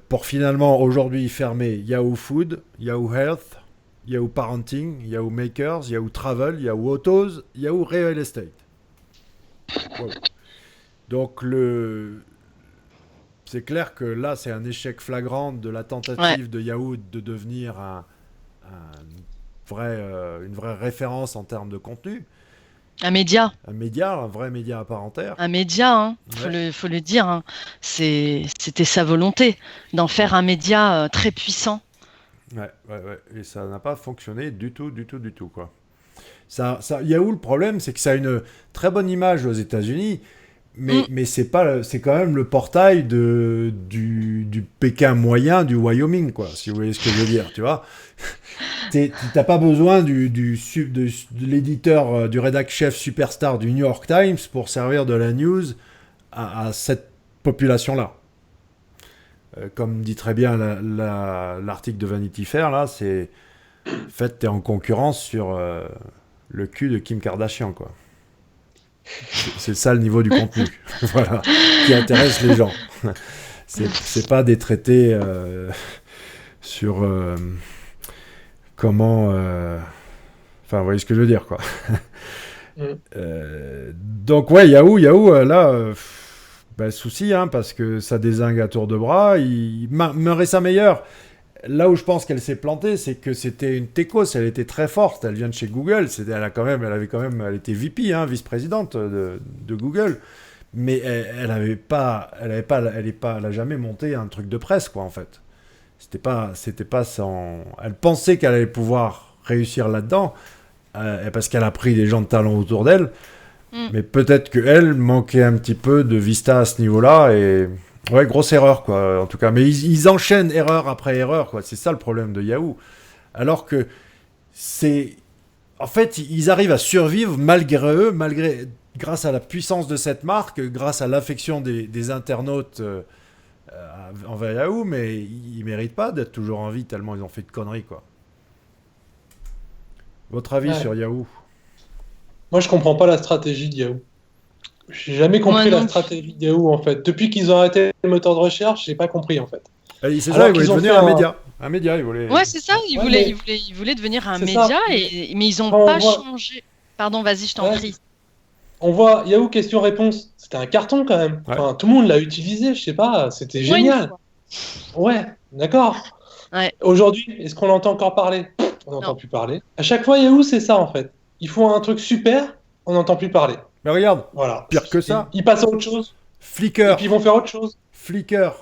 pour finalement aujourd'hui fermer Yahoo Food, Yahoo Health, Yahoo Parenting, Yahoo Makers, Yahoo Travel, Yahoo Autos, Yahoo Real Estate. Wow. Donc c'est clair que là c'est un échec flagrant de la tentative de Yahoo de devenir une vraie référence en termes de contenu. un média. Un vrai média à part entière. Un média, hein, Ouais. faut le dire, hein. C'était sa volonté d'en faire un média très puissant. Ouais. Et ça n'a pas fonctionné du tout, quoi. Yahoo, le problème, c'est que ça a une très bonne image aux États-Unis, mais c'est quand même le portail du Pékin moyen, du Wyoming, quoi, si vous voyez ce que je veux dire, tu vois. T'as pas besoin de l'éditeur, du rédac chef superstar du New York Times pour servir de la news à cette population-là. Comme dit très bien l'article de Vanity Fair, là, c'est en fait, t'es en concurrence sur le cul de Kim Kardashian, quoi. C'est ça le niveau du contenu, voilà, qui intéresse les gens. C'est pas des traités sur comment. Enfin, vous voyez ce que je veux dire, quoi. Donc, ouais, Yahoo, là. Souci, hein, parce que ça dézingue à tour de bras. Marissa Meyer, là où je pense qu'elle s'est plantée, c'est que c'était une techos, elle était très forte, elle vient de chez Google, elle était VP, hein, vice-présidente de Google, mais elle a jamais monté un truc de presse, quoi, en fait. C'était pas elle pensait qu'elle allait pouvoir réussir là-dedans, parce qu'elle a pris des gens de talent autour d'elle. Mais peut-être qu'elle manquait un petit peu de vista à ce niveau-là. Et ouais, grosse erreur, quoi, en tout cas. Mais ils enchaînent erreur après erreur, quoi. C'est ça le problème de Yahoo. Alors que en fait, ils arrivent à survivre malgré eux, grâce à la puissance de cette marque, grâce à l'affection des internautes envers Yahoo, mais ils méritent pas d'être toujours en vie tellement ils ont fait de conneries, quoi. Votre avis sur Yahoo? Moi, je comprends pas la stratégie de Yahoo. J'ai jamais compris la stratégie de Yahoo, en fait. Depuis qu'ils ont arrêté le moteur de recherche, j'ai pas compris, en fait. C'est ça, ils voulaient devenir un média. Un média, ils voulaient. Ouais, c'est ça, ils voulaient devenir un média, mais ils ont pas changé. Pardon, vas-y, je t'en prie. On voit Yahoo question-réponse. C'était un carton, quand même. Ouais. Enfin, tout le monde l'a utilisé, je sais pas. C'était génial. Ouais, d'accord. Ouais. Aujourd'hui, est-ce qu'on entend encore parler? On n'entend plus parler. À chaque fois, Yahoo, c'est ça, en fait. Ils font un truc super, on n'entend plus parler. Mais regarde, voilà. Pire que ça. Ils passent à autre chose. Flickr. Et puis ils vont faire autre chose. Flickr,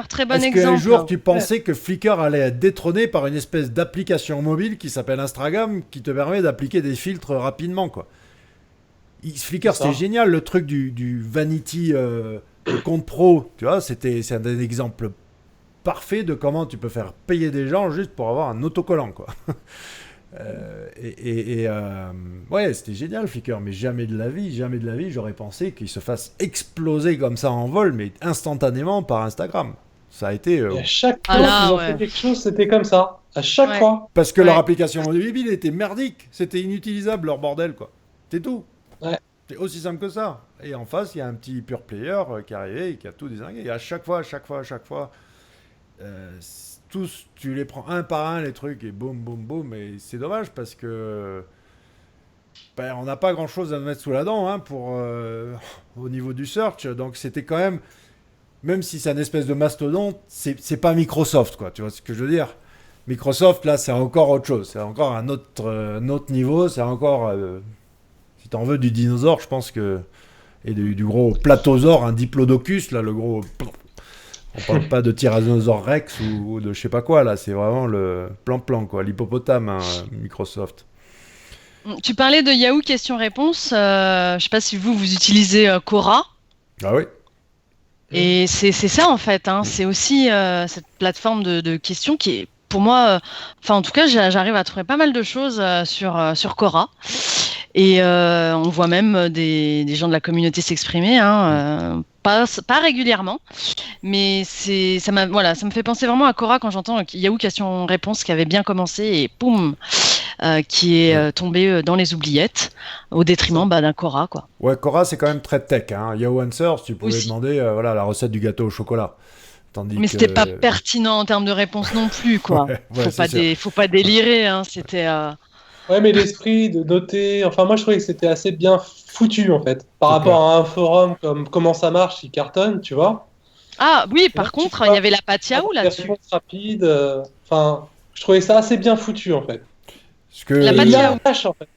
très bon exemple. Est-ce qu'un jour tu pensais que Flickr allait être détrôné par une espèce d'application mobile qui s'appelle Instagram, qui te permet d'appliquer des filtres rapidement, quoi. Flickr, c'était génial, le truc du vanity compte pro, tu vois, c'est un exemple parfait de comment tu peux faire payer des gens juste pour avoir un autocollant, quoi. Ouais, c'était génial Flickr, mais jamais de la vie, j'aurais pensé qu'il se fasse exploser comme ça en vol, mais instantanément par Instagram. Ça a été. Et à chaque fois qu'ils ont fait quelque chose, c'était comme ça. À chaque fois. Parce que leur application mobile était merdique, c'était inutilisable leur bordel, quoi. C'est tout. Ouais. C'est aussi simple que ça. Et en face, il y a un petit pure player qui est arrivé et qui a tout dézingué. Et à chaque fois. Tous, tu les prends un par un les trucs et boum boum boum, et c'est dommage parce que on n'a pas grand chose à mettre sous la dent, hein, pour au niveau du search, donc c'était quand même si c'est un espèce de mastodonte, c'est pas Microsoft, quoi, tu vois ce que je veux dire. Microsoft, là, c'est encore autre chose, c'est encore un autre niveau, c'est encore si t'en veux du dinosaure, je pense que, et du gros platosaure, un diplodocus, là, le gros. On parle pas de Tyrannosaure Rex ou de je sais pas quoi, là, c'est vraiment le plan-plan, quoi, l'hippopotame, hein, Microsoft. Tu parlais de Yahoo questions-réponses. Je ne sais pas si vous utilisez Quora. Ah oui. Et c'est ça en fait. Hein. C'est aussi cette plateforme de questions qui est, pour moi, en tout cas, j'arrive à trouver pas mal de choses sur Quora. Et on voit même des gens de la communauté s'exprimer, hein, pas régulièrement, mais ça me fait penser vraiment à Quora quand j'entends Yahoo Question-Réponse qui avait bien commencé et poum, qui est tombé dans les oubliettes au détriment d'un Quora, quoi. Ouais, Quora, c'est quand même très tech. Hein. Yahoo Answers, tu pouvais Aussi. demander la recette du gâteau au chocolat. Tandis Mais que... c'était pas pertinent en termes de réponse non plus, quoi. Faut pas délirer, hein. C'était. Ouais, mais l'esprit de noter, enfin moi je trouvais que c'était assez bien foutu en fait. Par rapport à un forum comme Comment ça marche, il cartonne, tu vois. Ah oui, Là, par contre, il y avait la patte Yahoo des là-dessus. réponses rapides, enfin, je trouvais ça assez bien foutu en fait. La Et patte il Yahoo. lâche en fait.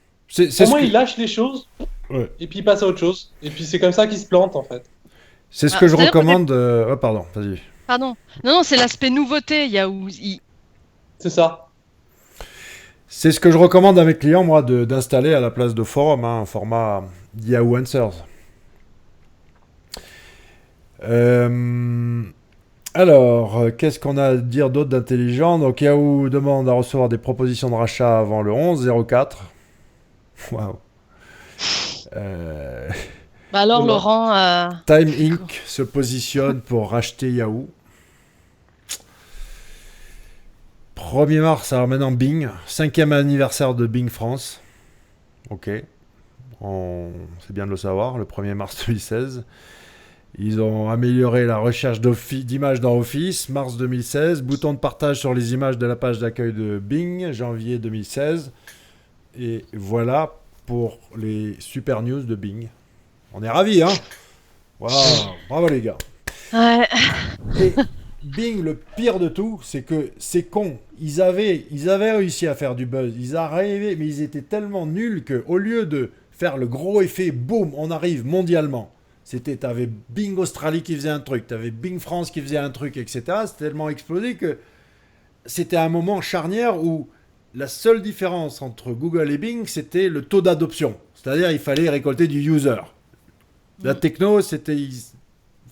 Pour moi, il lâche les choses et puis il passe à autre chose. Et puis c'est comme ça qu'il se plante en fait. C'est ce que je recommande. Oh, pardon, vas-y. Pardon. Non, c'est l'aspect nouveauté, Yahoo. C'est ça. C'est ce que je recommande à mes clients, moi, d'installer à la place de forum, un format Yahoo Answers. Alors, qu'est-ce qu'on a à dire d'autre d'intelligent? Donc, Yahoo demande à recevoir des propositions de rachat avant le 11-04. Waouh. Alors, Laurent... Time Inc. se positionne pour racheter Yahoo. 1er mars, alors maintenant Bing. 5e anniversaire de Bing France. Ok. C'est bien de le savoir, le 1er mars 2016. Ils ont amélioré la recherche d'images dans Office, mars 2016. Bouton de partage sur les images de la page d'accueil de Bing, janvier 2016. Et voilà pour les super news de Bing. On est ravis, hein? Waouh, bravo les gars. Ouais. Et Bing, le pire de tout, c'est que c'est con. Ils avaient réussi à faire du buzz. Ils arrivaient, mais ils étaient tellement nuls qu'au lieu de faire le gros effet, boum, on arrive mondialement. T'avais Bing Australie qui faisait un truc, t'avais Bing France qui faisait un truc, etc. C'était tellement explosé que c'était un moment charnière où la seule différence entre Google et Bing, c'était le taux d'adoption. C'est-à-dire, il fallait récolter du user. La techno, c'était...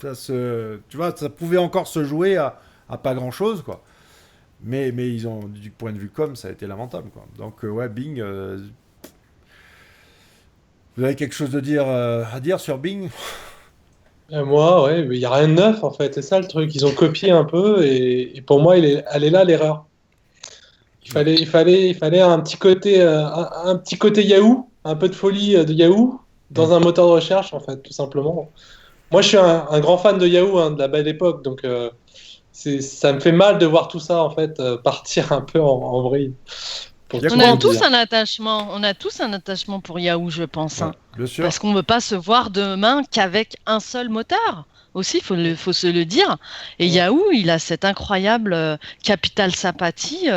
tu vois, ça pouvait encore se jouer à pas grand-chose, quoi. Mais ils ont, du point de vue com, ça a été lamentable, quoi. Donc, ouais, Bing... Vous avez quelque chose à dire sur Bing? Moi, ouais, il n'y a rien de neuf en fait, c'est ça le truc. Ils ont copié un peu et pour moi, elle est là l'erreur. Il fallait un petit côté, un petit côté Yahoo, un peu de folie de Yahoo dans un moteur de recherche en fait, tout simplement. Moi, je suis un grand fan de Yahoo, hein, de la belle époque, donc ça me fait mal de voir tout ça en fait partir un peu en vrille. On a tous un attachement pour Yahoo, je pense. Ouais, hein. bien sûr. Parce qu'on ne veut pas se voir demain qu'avec un seul moteur. Aussi, faut se le dire. Et Yahoo, il a cette incroyable capital sympathie.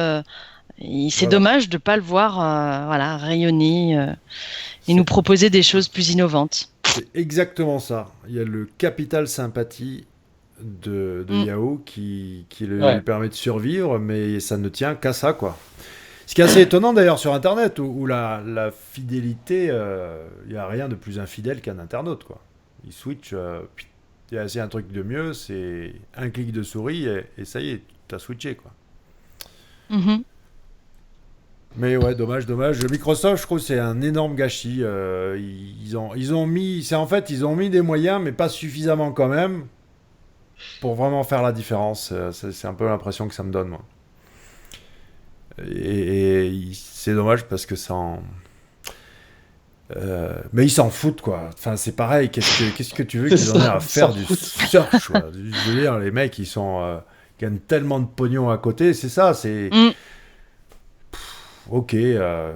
C'est dommage de ne pas le voir rayonner et nous proposer des choses plus innovantes. C'est exactement ça. Il y a le capital sympathie de Yahoo qui lui permet de survivre, mais ça ne tient qu'à ça, quoi. Ce qui est assez étonnant d'ailleurs sur Internet, où la fidélité, il n'y a rien de plus infidèle qu'un internaute, quoi. Il switch, il y a un truc de mieux, c'est un clic de souris et ça y est, tu as switché, quoi. Mm-hmm. Mais ouais, dommage. Microsoft, je trouve, c'est un énorme gâchis. Ils ont mis des moyens, mais pas suffisamment quand même, pour vraiment faire la différence. C'est un peu l'impression que ça me donne, moi. Et c'est dommage parce que ça en... mais ils s'en foutent, quoi. Enfin, c'est pareil. Qu'est-ce que tu veux qu'ils en aient à faire du search, quoi. Je veux dire, les mecs, ils gagnent tellement de pognon à côté. C'est ça, c'est... Ok,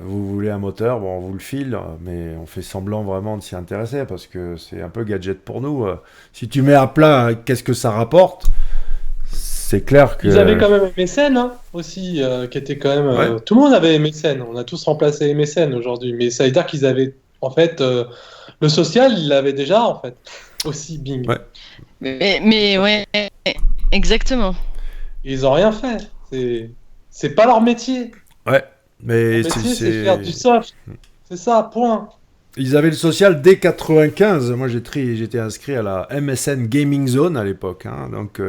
vous voulez un moteur, bon, on vous le file, mais on fait semblant vraiment de s'y intéresser parce que c'est un peu gadget pour nous. Si tu mets à plat, qu'est-ce que ça rapporte? C'est clair que... Ils avaient quand même MSN hein, aussi, qui était quand même... Ouais. Tout le monde avait MSN, on a tous remplacé MSN aujourd'hui, mais ça veut dire qu'ils avaient, en fait, le social, ils l'avaient déjà, en fait, aussi, Bing. Ouais. Mais ouais, exactement. Ils ont rien fait, c'est pas leur métier. Ouais, mais Leur métier, c'est faire du soft, C'est ça, point. Ils avaient le social dès 95. Moi, j'étais inscrit à la MSN Gaming Zone à l'époque. Hein. Donc,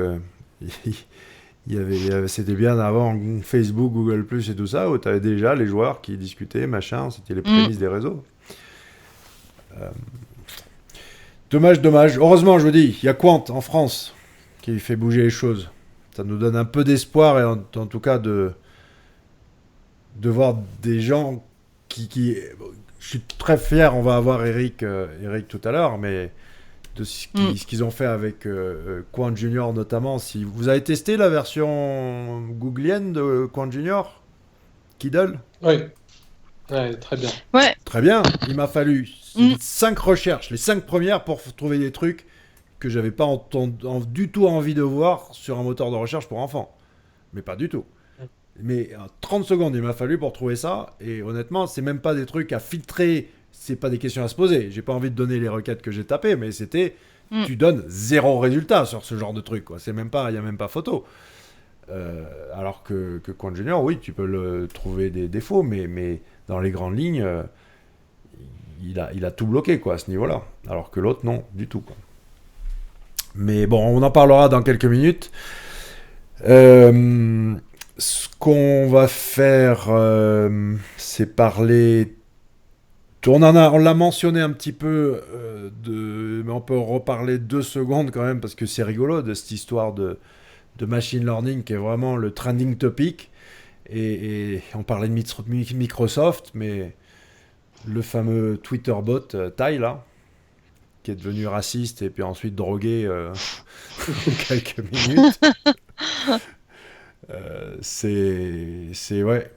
c'était bien avant Facebook, Google+, et tout ça, où tu avais déjà les joueurs qui discutaient, machin. C'était les prémices des réseaux. Dommage. Heureusement, je vous dis, il y a Quant en France qui fait bouger les choses. Ça nous donne un peu d'espoir et en tout cas de voir des gens qui je suis très fier, on va avoir Eric tout à l'heure, mais de ce qu'ils ont fait avec Quant Junior notamment. Si vous avez testé la version googlienne de Quant Junior, Kiddle? Oui, ouais, très bien. Ouais. Très bien, il m'a fallu 5 recherches, les 5 premières pour trouver des trucs que j'avais pas du tout envie de voir sur un moteur de recherche pour enfants. Mais pas du tout. Mais 30 secondes, il m'a fallu pour trouver ça. Et honnêtement, c'est même pas des trucs à filtrer. C'est pas des questions à se poser. J'ai pas envie de donner les requêtes que j'ai tapées, mais c'était... Tu donnes 0 résultat sur ce genre de truc, quoi. Il n'y a même pas photo. Alors que Quant Junior, oui, tu peux le trouver des défauts, mais dans les grandes lignes, il a tout bloqué, quoi, à ce niveau-là. Alors que l'autre, non, du tout, quoi. Mais bon, on en parlera dans quelques minutes. Ce qu'on va faire, c'est parler... On l'a mentionné un petit peu, mais on peut en reparler 2 secondes quand même, parce que c'est rigolo de cette histoire de machine learning qui est vraiment le trending topic. Et on parlait de Microsoft, mais le fameux Twitter bot Ty, là, qui est devenu raciste et puis ensuite drogué quelques minutes. Ouais.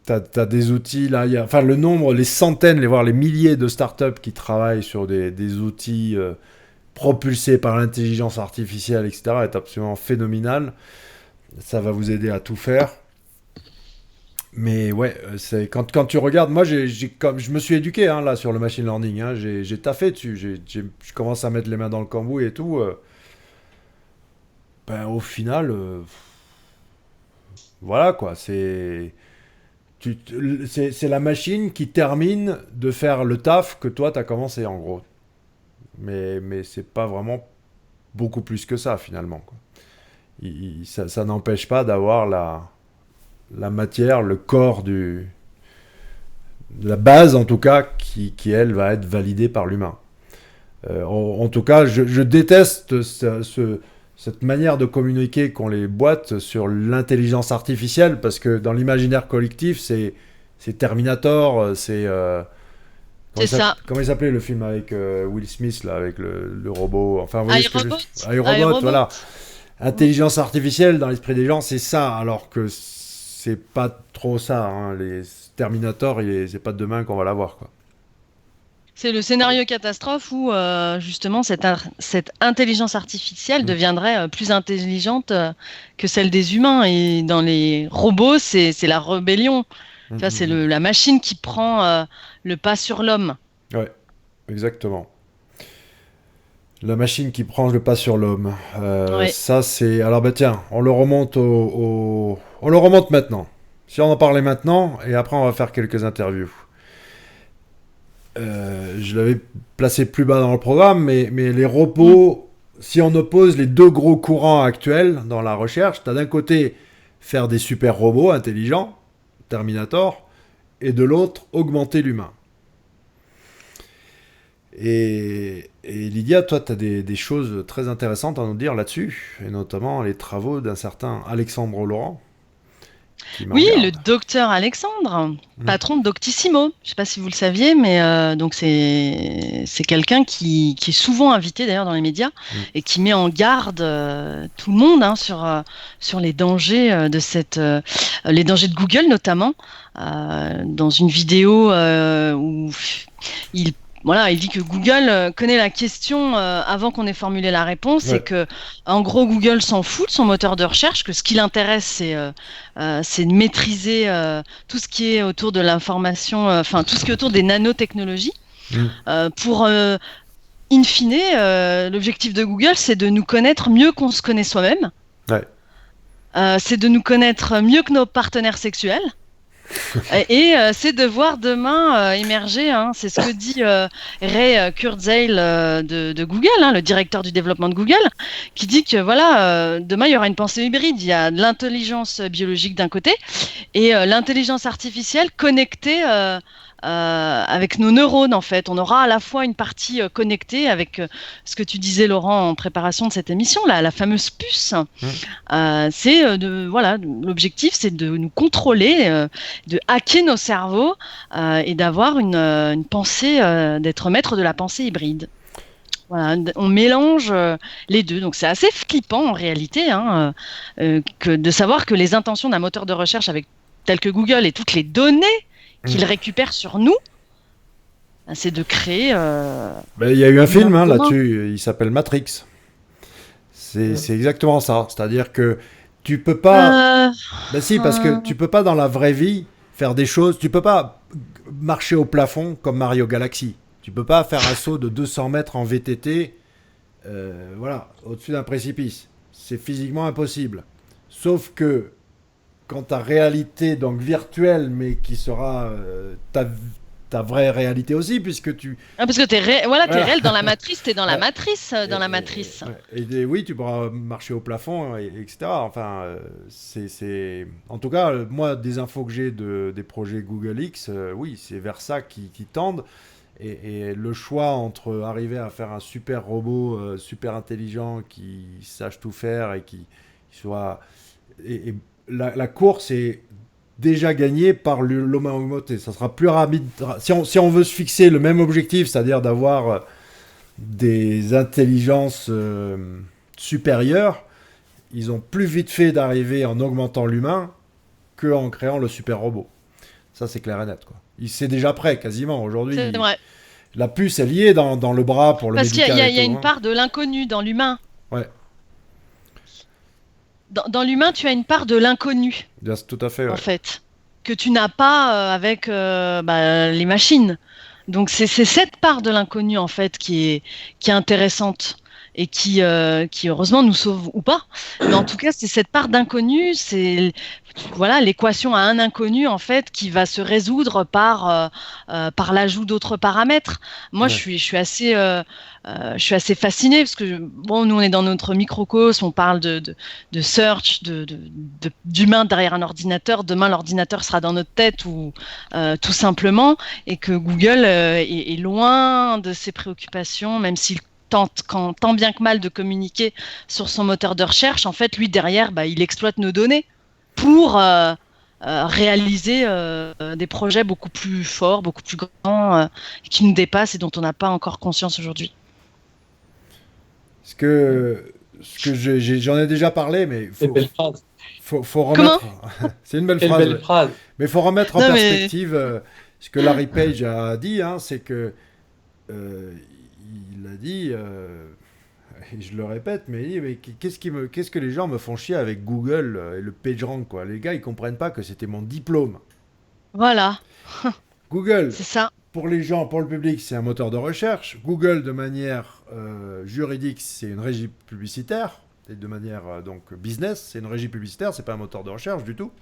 T'as des outils là, le nombre, les centaines, voire les milliers de startups qui travaillent sur des outils propulsés par l'intelligence artificielle, etc. est absolument phénoménal. Ça va vous aider à tout faire. Mais ouais, quand tu regardes, moi je me suis éduqué là sur le machine learning, hein, j'ai taffé dessus, je commence à mettre les mains dans le cambouis et tout. Au final, voilà quoi, c'est la machine qui termine de faire le taf que toi t'as commencé en gros. Mais c'est pas vraiment beaucoup plus que ça finalement, quoi. Ça n'empêche pas d'avoir la matière, le corps la base en tout cas, qui elle va être validée par l'humain. En tout cas, je déteste cette manière de communiquer qu'ont les boîtes sur l'intelligence artificielle, parce que dans l'imaginaire collectif, c'est Terminator, c'est ça. Comment il s'appelait le film avec Will Smith là, avec le robot, enfin vous voyez iRobot. iRobot, voilà. Intelligence artificielle dans l'esprit des gens, c'est ça, alors que c'est pas trop ça, hein. Les Terminator, c'est pas demain qu'on va l'avoir, quoi. C'est le scénario catastrophe où justement cette intelligence artificielle deviendrait plus intelligente que celle des humains. Et dans les robots, c'est la rébellion. Tu vois, c'est la machine qui prend le pas sur l'homme. Ouais, exactement. La machine qui prend le pas sur l'homme. Ouais. Ça, c'est... Alors, tiens, on le remonte on le remonte maintenant. Si on en parlait maintenant, et après, on va faire quelques interviews. Je l'avais placé plus bas dans le programme, mais les robots, si on oppose les 2 gros courants actuels dans la recherche, tu as d'un côté faire des super robots intelligents, Terminator, et de l'autre, augmenter l'humain. Et Lydia, toi, tu as des choses très intéressantes à nous dire là-dessus, et notamment les travaux d'un certain Alexandre Laurent. Oui, le docteur Alexandre, patron de Doctissimo. Je ne sais pas si vous le saviez, mais donc c'est quelqu'un qui est souvent invité d'ailleurs dans les médias et qui met en garde tout le monde sur les dangers les dangers de Google notamment. Dans une vidéo où il dit que Google connaît la question avant qu'on ait formulé la réponse, et que, en gros, Google s'en fout de son moteur de recherche, que ce qui l'intéresse, c'est de maîtriser tout ce qui est autour de l'information, tout ce qui est autour des nanotechnologies, pour, in fine, l'objectif de Google, c'est de nous connaître mieux qu'on se connaît soi-même. Ouais. C'est de nous connaître mieux que nos partenaires sexuels. C'est de voir demain émerger, hein, c'est ce que dit Ray Kurzweil de Google, hein, le directeur du développement de Google, qui dit que voilà, demain il y aura une pensée hybride. Il y a de l'intelligence biologique d'un côté et l'intelligence artificielle connectée avec nos neurones en fait. On aura à la fois une partie connectée avec ce que tu disais Laurent en préparation de cette émission, là, la fameuse puce. L'objectif c'est de nous contrôler, de hacker nos cerveaux et d'avoir une pensée, d'être maître de la pensée hybride. Voilà, on mélange les deux, donc c'est assez flippant en réalité, hein, que de savoir que les intentions d'un moteur de recherche tel que Google et toutes les données qu'il récupère sur nous, c'est de créer. Il y a eu un film là-dessus, il s'appelle Matrix. C'est exactement ça, c'est-à-dire que tu peux pas. Parce que tu peux pas dans la vraie vie faire des choses, tu peux pas marcher au plafond comme Mario Galaxy. Tu peux pas faire un saut de 200 mètres en VTT, au-dessus d'un précipice. C'est physiquement impossible. Sauf que quand ta réalité, donc virtuelle, mais qui sera ta vraie réalité aussi, puisque tu... parce que t'es réel dans la matrice, t'es dans la matrice, la matrice. Oui, tu pourras marcher au plafond, etc. Enfin, c'est... En tout cas, moi, des infos que j'ai des projets Google X, oui, c'est vers ça qui tendent. Et le choix entre arriver à faire un super robot super intelligent qui sache tout faire et qui soit... Et la course est déjà gagnée par l'humanité. Ça sera plus rapide. Si on veut se fixer le même objectif, c'est-à-dire d'avoir des intelligences supérieures, ils ont plus vite fait d'arriver en augmentant l'humain qu'en créant le super robot. Ça, c'est clair et net, quoi. C'est déjà prêt, quasiment, aujourd'hui. C'est vrai. La puce est liée dans le bras pour le médical. Parce qu'il y a une part de l'inconnu dans l'humain. Ouais. Dans l'humain, tu as une part de l'inconnu. Tout à fait, ouais. En fait, que tu n'as pas avec les machines. Donc c'est cette part de l'inconnu en fait qui est intéressante et qui heureusement nous sauve ou pas. Mais en tout cas, c'est cette part d'inconnu, c'est l'équation à un inconnu en fait qui va se résoudre par l'ajout d'autres paramètres. Moi, je suis assez fascinée parce que nous on est dans notre microcosme, on parle de search, d'humain derrière un ordinateur. Demain, l'ordinateur sera dans notre tête ou tout simplement, et que Google est loin de ses préoccupations, même s'il tente tant bien que mal de communiquer sur son moteur de recherche. En fait, lui derrière, il exploite nos données pour réaliser des projets beaucoup plus forts, beaucoup plus grands, qui nous dépassent et dont on n'a pas encore conscience aujourd'hui. Ce que j'en ai déjà parlé, mais faut remettre. C'est une belle phrase. Mais il faut remettre en perspective ce que Larry Page a dit, hein, c'est que il a dit, et je le répète, mais qu'est-ce que les gens me font chier avec Google et le PageRank, quoi. Les gars, ils comprennent pas que c'était mon diplôme. Voilà. Google, c'est ça. Pour les gens, pour le public, c'est un moteur de recherche. Google, de manière juridique, c'est une régie publicitaire. Et de manière donc business, c'est une régie publicitaire, c'est pas un moteur de recherche du tout.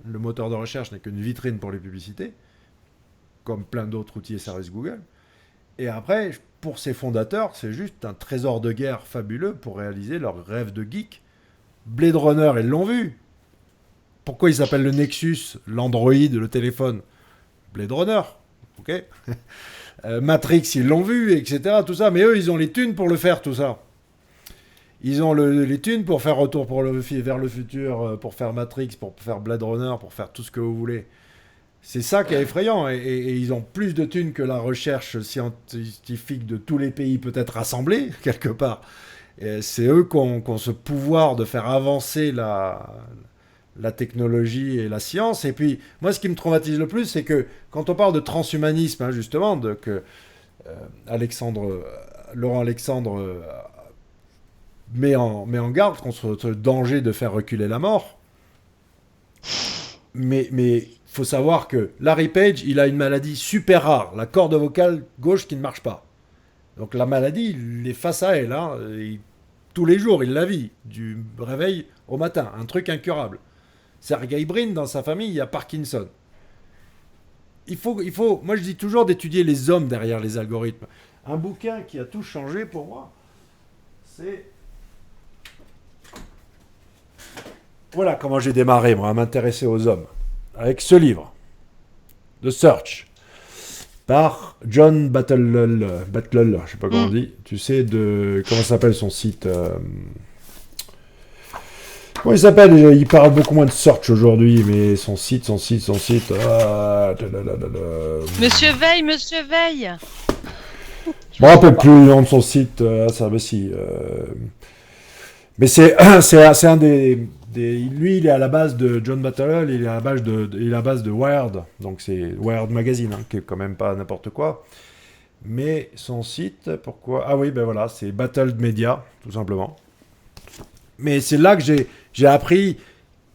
Le moteur de recherche n'est qu'une vitrine pour les publicités, comme plein d'autres outils et services Google. Et après, pour ses fondateurs, c'est juste un trésor de guerre fabuleux pour réaliser leur rêve de geek. Blade Runner, ils l'ont vu. Pourquoi ils s'appellent le Nexus, l'Android, le téléphone? Blade Runner, ok. Matrix, ils l'ont vu, etc. Tout ça, mais eux, ils ont les thunes pour le faire, tout ça. Ils ont les thunes pour faire Retour vers le futur, pour faire Matrix, pour faire Blade Runner, pour faire tout ce que vous voulez. C'est ça qui est effrayant, et ils ont plus de thunes que la recherche scientifique de tous les pays peut-être rassemblés, quelque part. Et c'est eux qui ont ce pouvoir de faire avancer la technologie et la science. Et puis, moi, ce qui me traumatise le plus, c'est que quand on parle de transhumanisme, hein, justement, Laurent Alexandre met en garde contre ce danger de faire reculer la mort. Mais faut savoir que Larry Page, il a une maladie super rare, la corde vocale gauche qui ne marche pas. Donc la maladie, il est face à elle, hein, tous les jours, il la vit, du réveil au matin, un truc incurable. Sergey Brin, dans sa famille, il y a Parkinson. moi je dis toujours d'étudier les hommes derrière les algorithmes. Un bouquin qui a tout changé pour moi, c'est... Voilà comment j'ai démarré, moi, à m'intéresser aux hommes. Avec ce livre, The Search, par John Battle, je sais pas comment on dit, tu sais, comment s'appelle son site comment il s'appelle déjà? Il parle beaucoup moins de Search aujourd'hui, mais son site... Monsieur Veil. Je me rappelle plus le nom de son site, ça, mais si. Mais c'est un lui, il est à la base de John Battle, il est à la base de Wired, donc c'est Wired Magazine, hein, qui est quand même pas n'importe quoi. Mais son site, pourquoi? Ah oui, ben voilà, c'est Battle Media, tout simplement. Mais c'est là que j'ai appris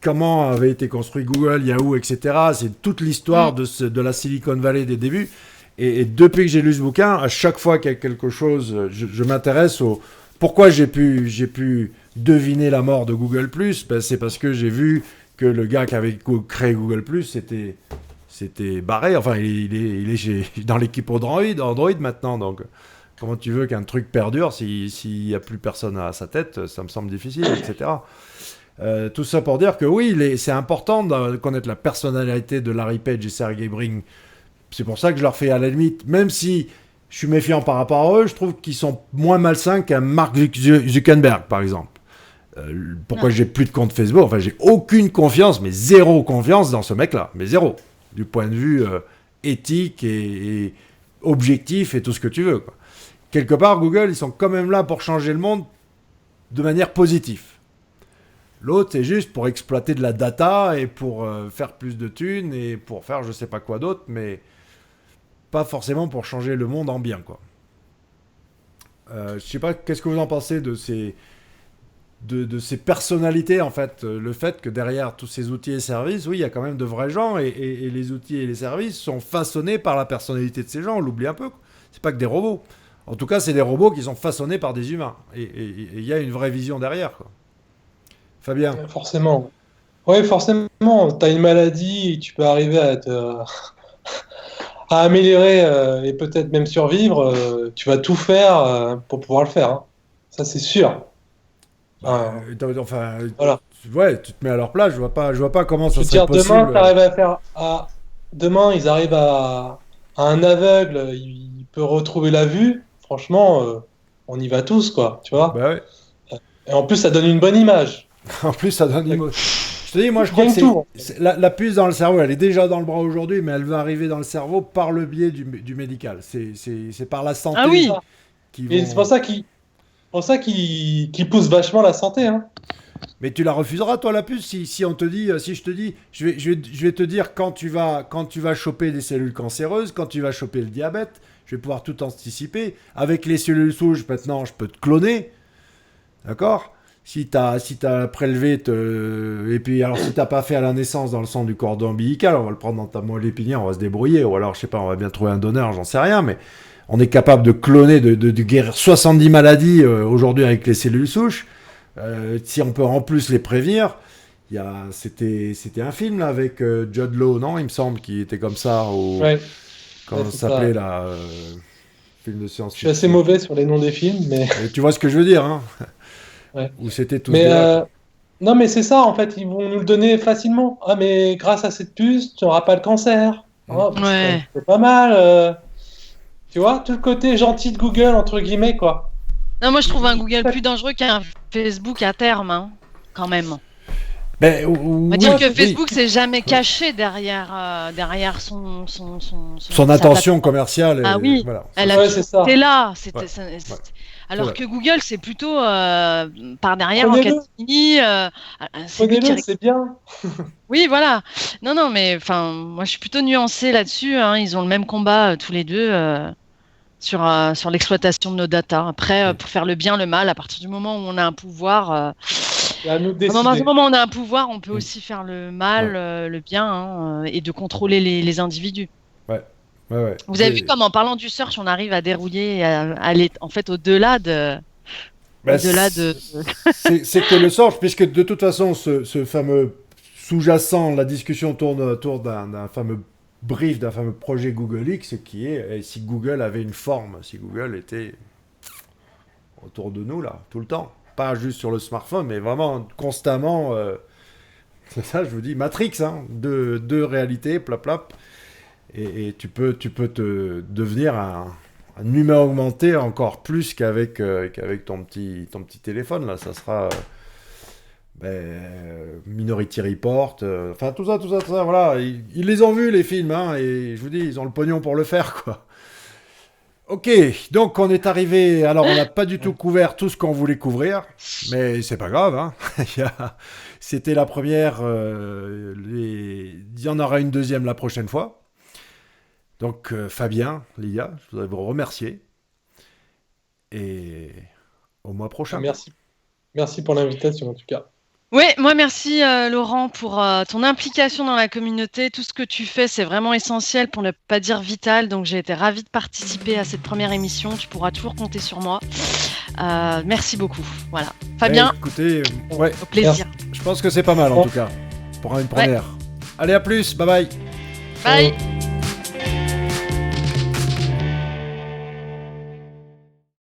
comment avait été construit Google, Yahoo, etc. C'est toute l'histoire de la Silicon Valley des débuts. Et depuis que j'ai lu ce bouquin, à chaque fois qu'il y a quelque chose, je m'intéresse au... Pourquoi j'ai pu deviner la mort de Google+, ben c'est parce que j'ai vu que le gars qui avait créé Google+, c'était barré. Enfin, il est dans l'équipe Android maintenant. Donc, comment tu veux qu'un truc perdure s'il n'y a plus personne à sa tête? Ça me semble difficile, etc. Tout ça pour dire que oui, c'est important de connaître la personnalité de Larry Page et Sergey Brin. C'est pour ça que je leur fais à la limite, même si je suis méfiant par rapport à eux, je trouve qu'ils sont moins malsains qu'un Mark Zuckerberg, par exemple. Pourquoi j'ai plus de compte Facebook? Enfin, j'ai aucune confiance, mais zéro confiance dans ce mec-là. Mais zéro. Du point de vue éthique et objectif et tout ce que tu veux, quoi. Quelque part, Google, ils sont quand même là pour changer le monde de manière positive. L'autre, c'est juste pour exploiter de la data et pour faire plus de thunes et pour faire je sais pas quoi d'autre, mais pas forcément pour changer le monde en bien, quoi. Je sais pas, qu'est-ce que vous en pensez de ces personnalités, en fait, le fait que derrière tous ces outils et services, oui, il y a quand même de vrais gens et les outils et les services sont façonnés par la personnalité de ces gens, on l'oublie un peu, quoi. C'est pas que des robots. En tout cas, c'est des robots qui sont façonnés par des humains. Et il y a une vraie vision derrière, quoi. Fabien? Forcément. Oui, forcément. Tu as une maladie et tu peux arriver à améliorer et peut-être même survivre. Tu vas tout faire pour pouvoir le faire, hein. Ça, c'est sûr. Enfin, Voilà. ouais, tu te mets à leur place, je vois pas comment Je ça veux serait dire, possible. demain, ils arrivent à un aveugle, il peut retrouver la vue. Franchement, on y va tous, quoi. Tu vois? Bah ouais. Et en plus, ça donne une bonne image. En plus, ça donne une... Je te dis, moi, je crois Rien que que tout. la puce dans le cerveau, elle est déjà dans le bras aujourd'hui, mais elle va arriver dans le cerveau par le biais du médical. C'est par la santé Ah oui. qu'ils Et vont... c'est pour ça qu'ils poussent vachement la santé, hein. Mais tu la refuseras, toi, la puce, si on te dit, si je te dis, je vais te dire quand tu vas choper des cellules cancéreuses, quand tu vas choper le diabète, je vais pouvoir tout anticiper. Avec les cellules souches, maintenant, je peux te cloner. D'accord? Si t'as prélevé, et puis alors si t'as pas fait à la naissance dans le sang du cordon ombilical, on va le prendre dans ta moelle épinière, on va se débrouiller, ou alors je sais pas, on va bien trouver un donneur, j'en sais rien, mais on est capable de cloner, de guérir 70 maladies aujourd'hui avec les cellules souches. Si on peut en plus les prévenir, c'était un film là avec Jude Law, non? Il me semble qu'il était comme ça, Ouais, comment ouais, ça c'est ça. s'appelait là, film de Je suis science-fiction. assez mauvais sur les noms des films, mais Et tu vois ce que je veux dire, hein? ouais. Où c'était tous Mais des là, quoi. non, mais c'est ça, en fait, ils vont nous le donner facilement. Ah, mais grâce à cette puce, tu n'auras pas le cancer. Oh, bah, Ouais. c'est pas mal. Tu vois, tout le côté gentil de Google, entre guillemets, quoi. Non, moi je trouve un Google plus dangereux qu'un Facebook à terme, hein, quand même. Ben, On va oui, dire que oui. Facebook s'est jamais caché derrière son Son sa attention plateforme. commerciale, Ah oui, voilà. elle a Ouais, toujours c'est ça. été là. Ouais, Alors vrai. que Google, c'est plutôt par derrière en Prenez-le, catimini. C'est lui qui. prenez-le, c'est bien. Oui, voilà. Non, non, mais enfin, moi je suis plutôt nuancée là-dessus, hein. Ils ont le même combat tous les deux sur l'exploitation de nos datas. Après, pour faire le bien, le mal, à partir du moment où on a un pouvoir. C'est à nous de À partir du décider. moment où on a un pouvoir, on peut Mm. aussi faire le mal, Ouais, le bien, hein, et de contrôler les individus. ouais, ouais. Vous avez vu comme en parlant du search, on arrive à dérouiller et à aller en fait Ben, au-delà de. c'est que le sort, puisque de toute façon, ce fameux sous-jacent, la discussion tourne autour d'un fameux brief d'un fameux projet Google X qui est si Google avait une forme, si Google était autour de nous là, tout le temps. Pas juste sur le smartphone, mais vraiment constamment. C'est ça, je vous dis, Matrix, hein, deux réalités, plap plap. Et tu peux te devenir un humain augmenté encore plus qu'avec ton petit téléphone là. Ça sera Minority Report, enfin tout ça, voilà. Ils les ont vus les films, hein, et je vous dis, ils ont le pognon pour le faire, quoi. Ok, donc on est arrivé. Alors on n'a pas du tout couvert tout ce qu'on voulait couvrir, mais c'est pas grave, hein. C'était la première. Il y en aura une deuxième la prochaine fois. Donc Fabien, Lydia, je voudrais vous remercier et au mois prochain. Merci pour l'invitation en tout cas. Oui, moi merci Laurent pour ton implication dans la communauté. Tout ce que tu fais, c'est vraiment essentiel pour ne pas dire vital. Donc j'ai été ravie de participer à cette première émission. Tu pourras toujours compter sur moi. Merci beaucoup. Voilà. Fabien, écoutez, ouais, au plaisir. Je pense que c'est pas mal en tout cas pour une première. Ouais. Allez, à plus. Bye bye. Bye.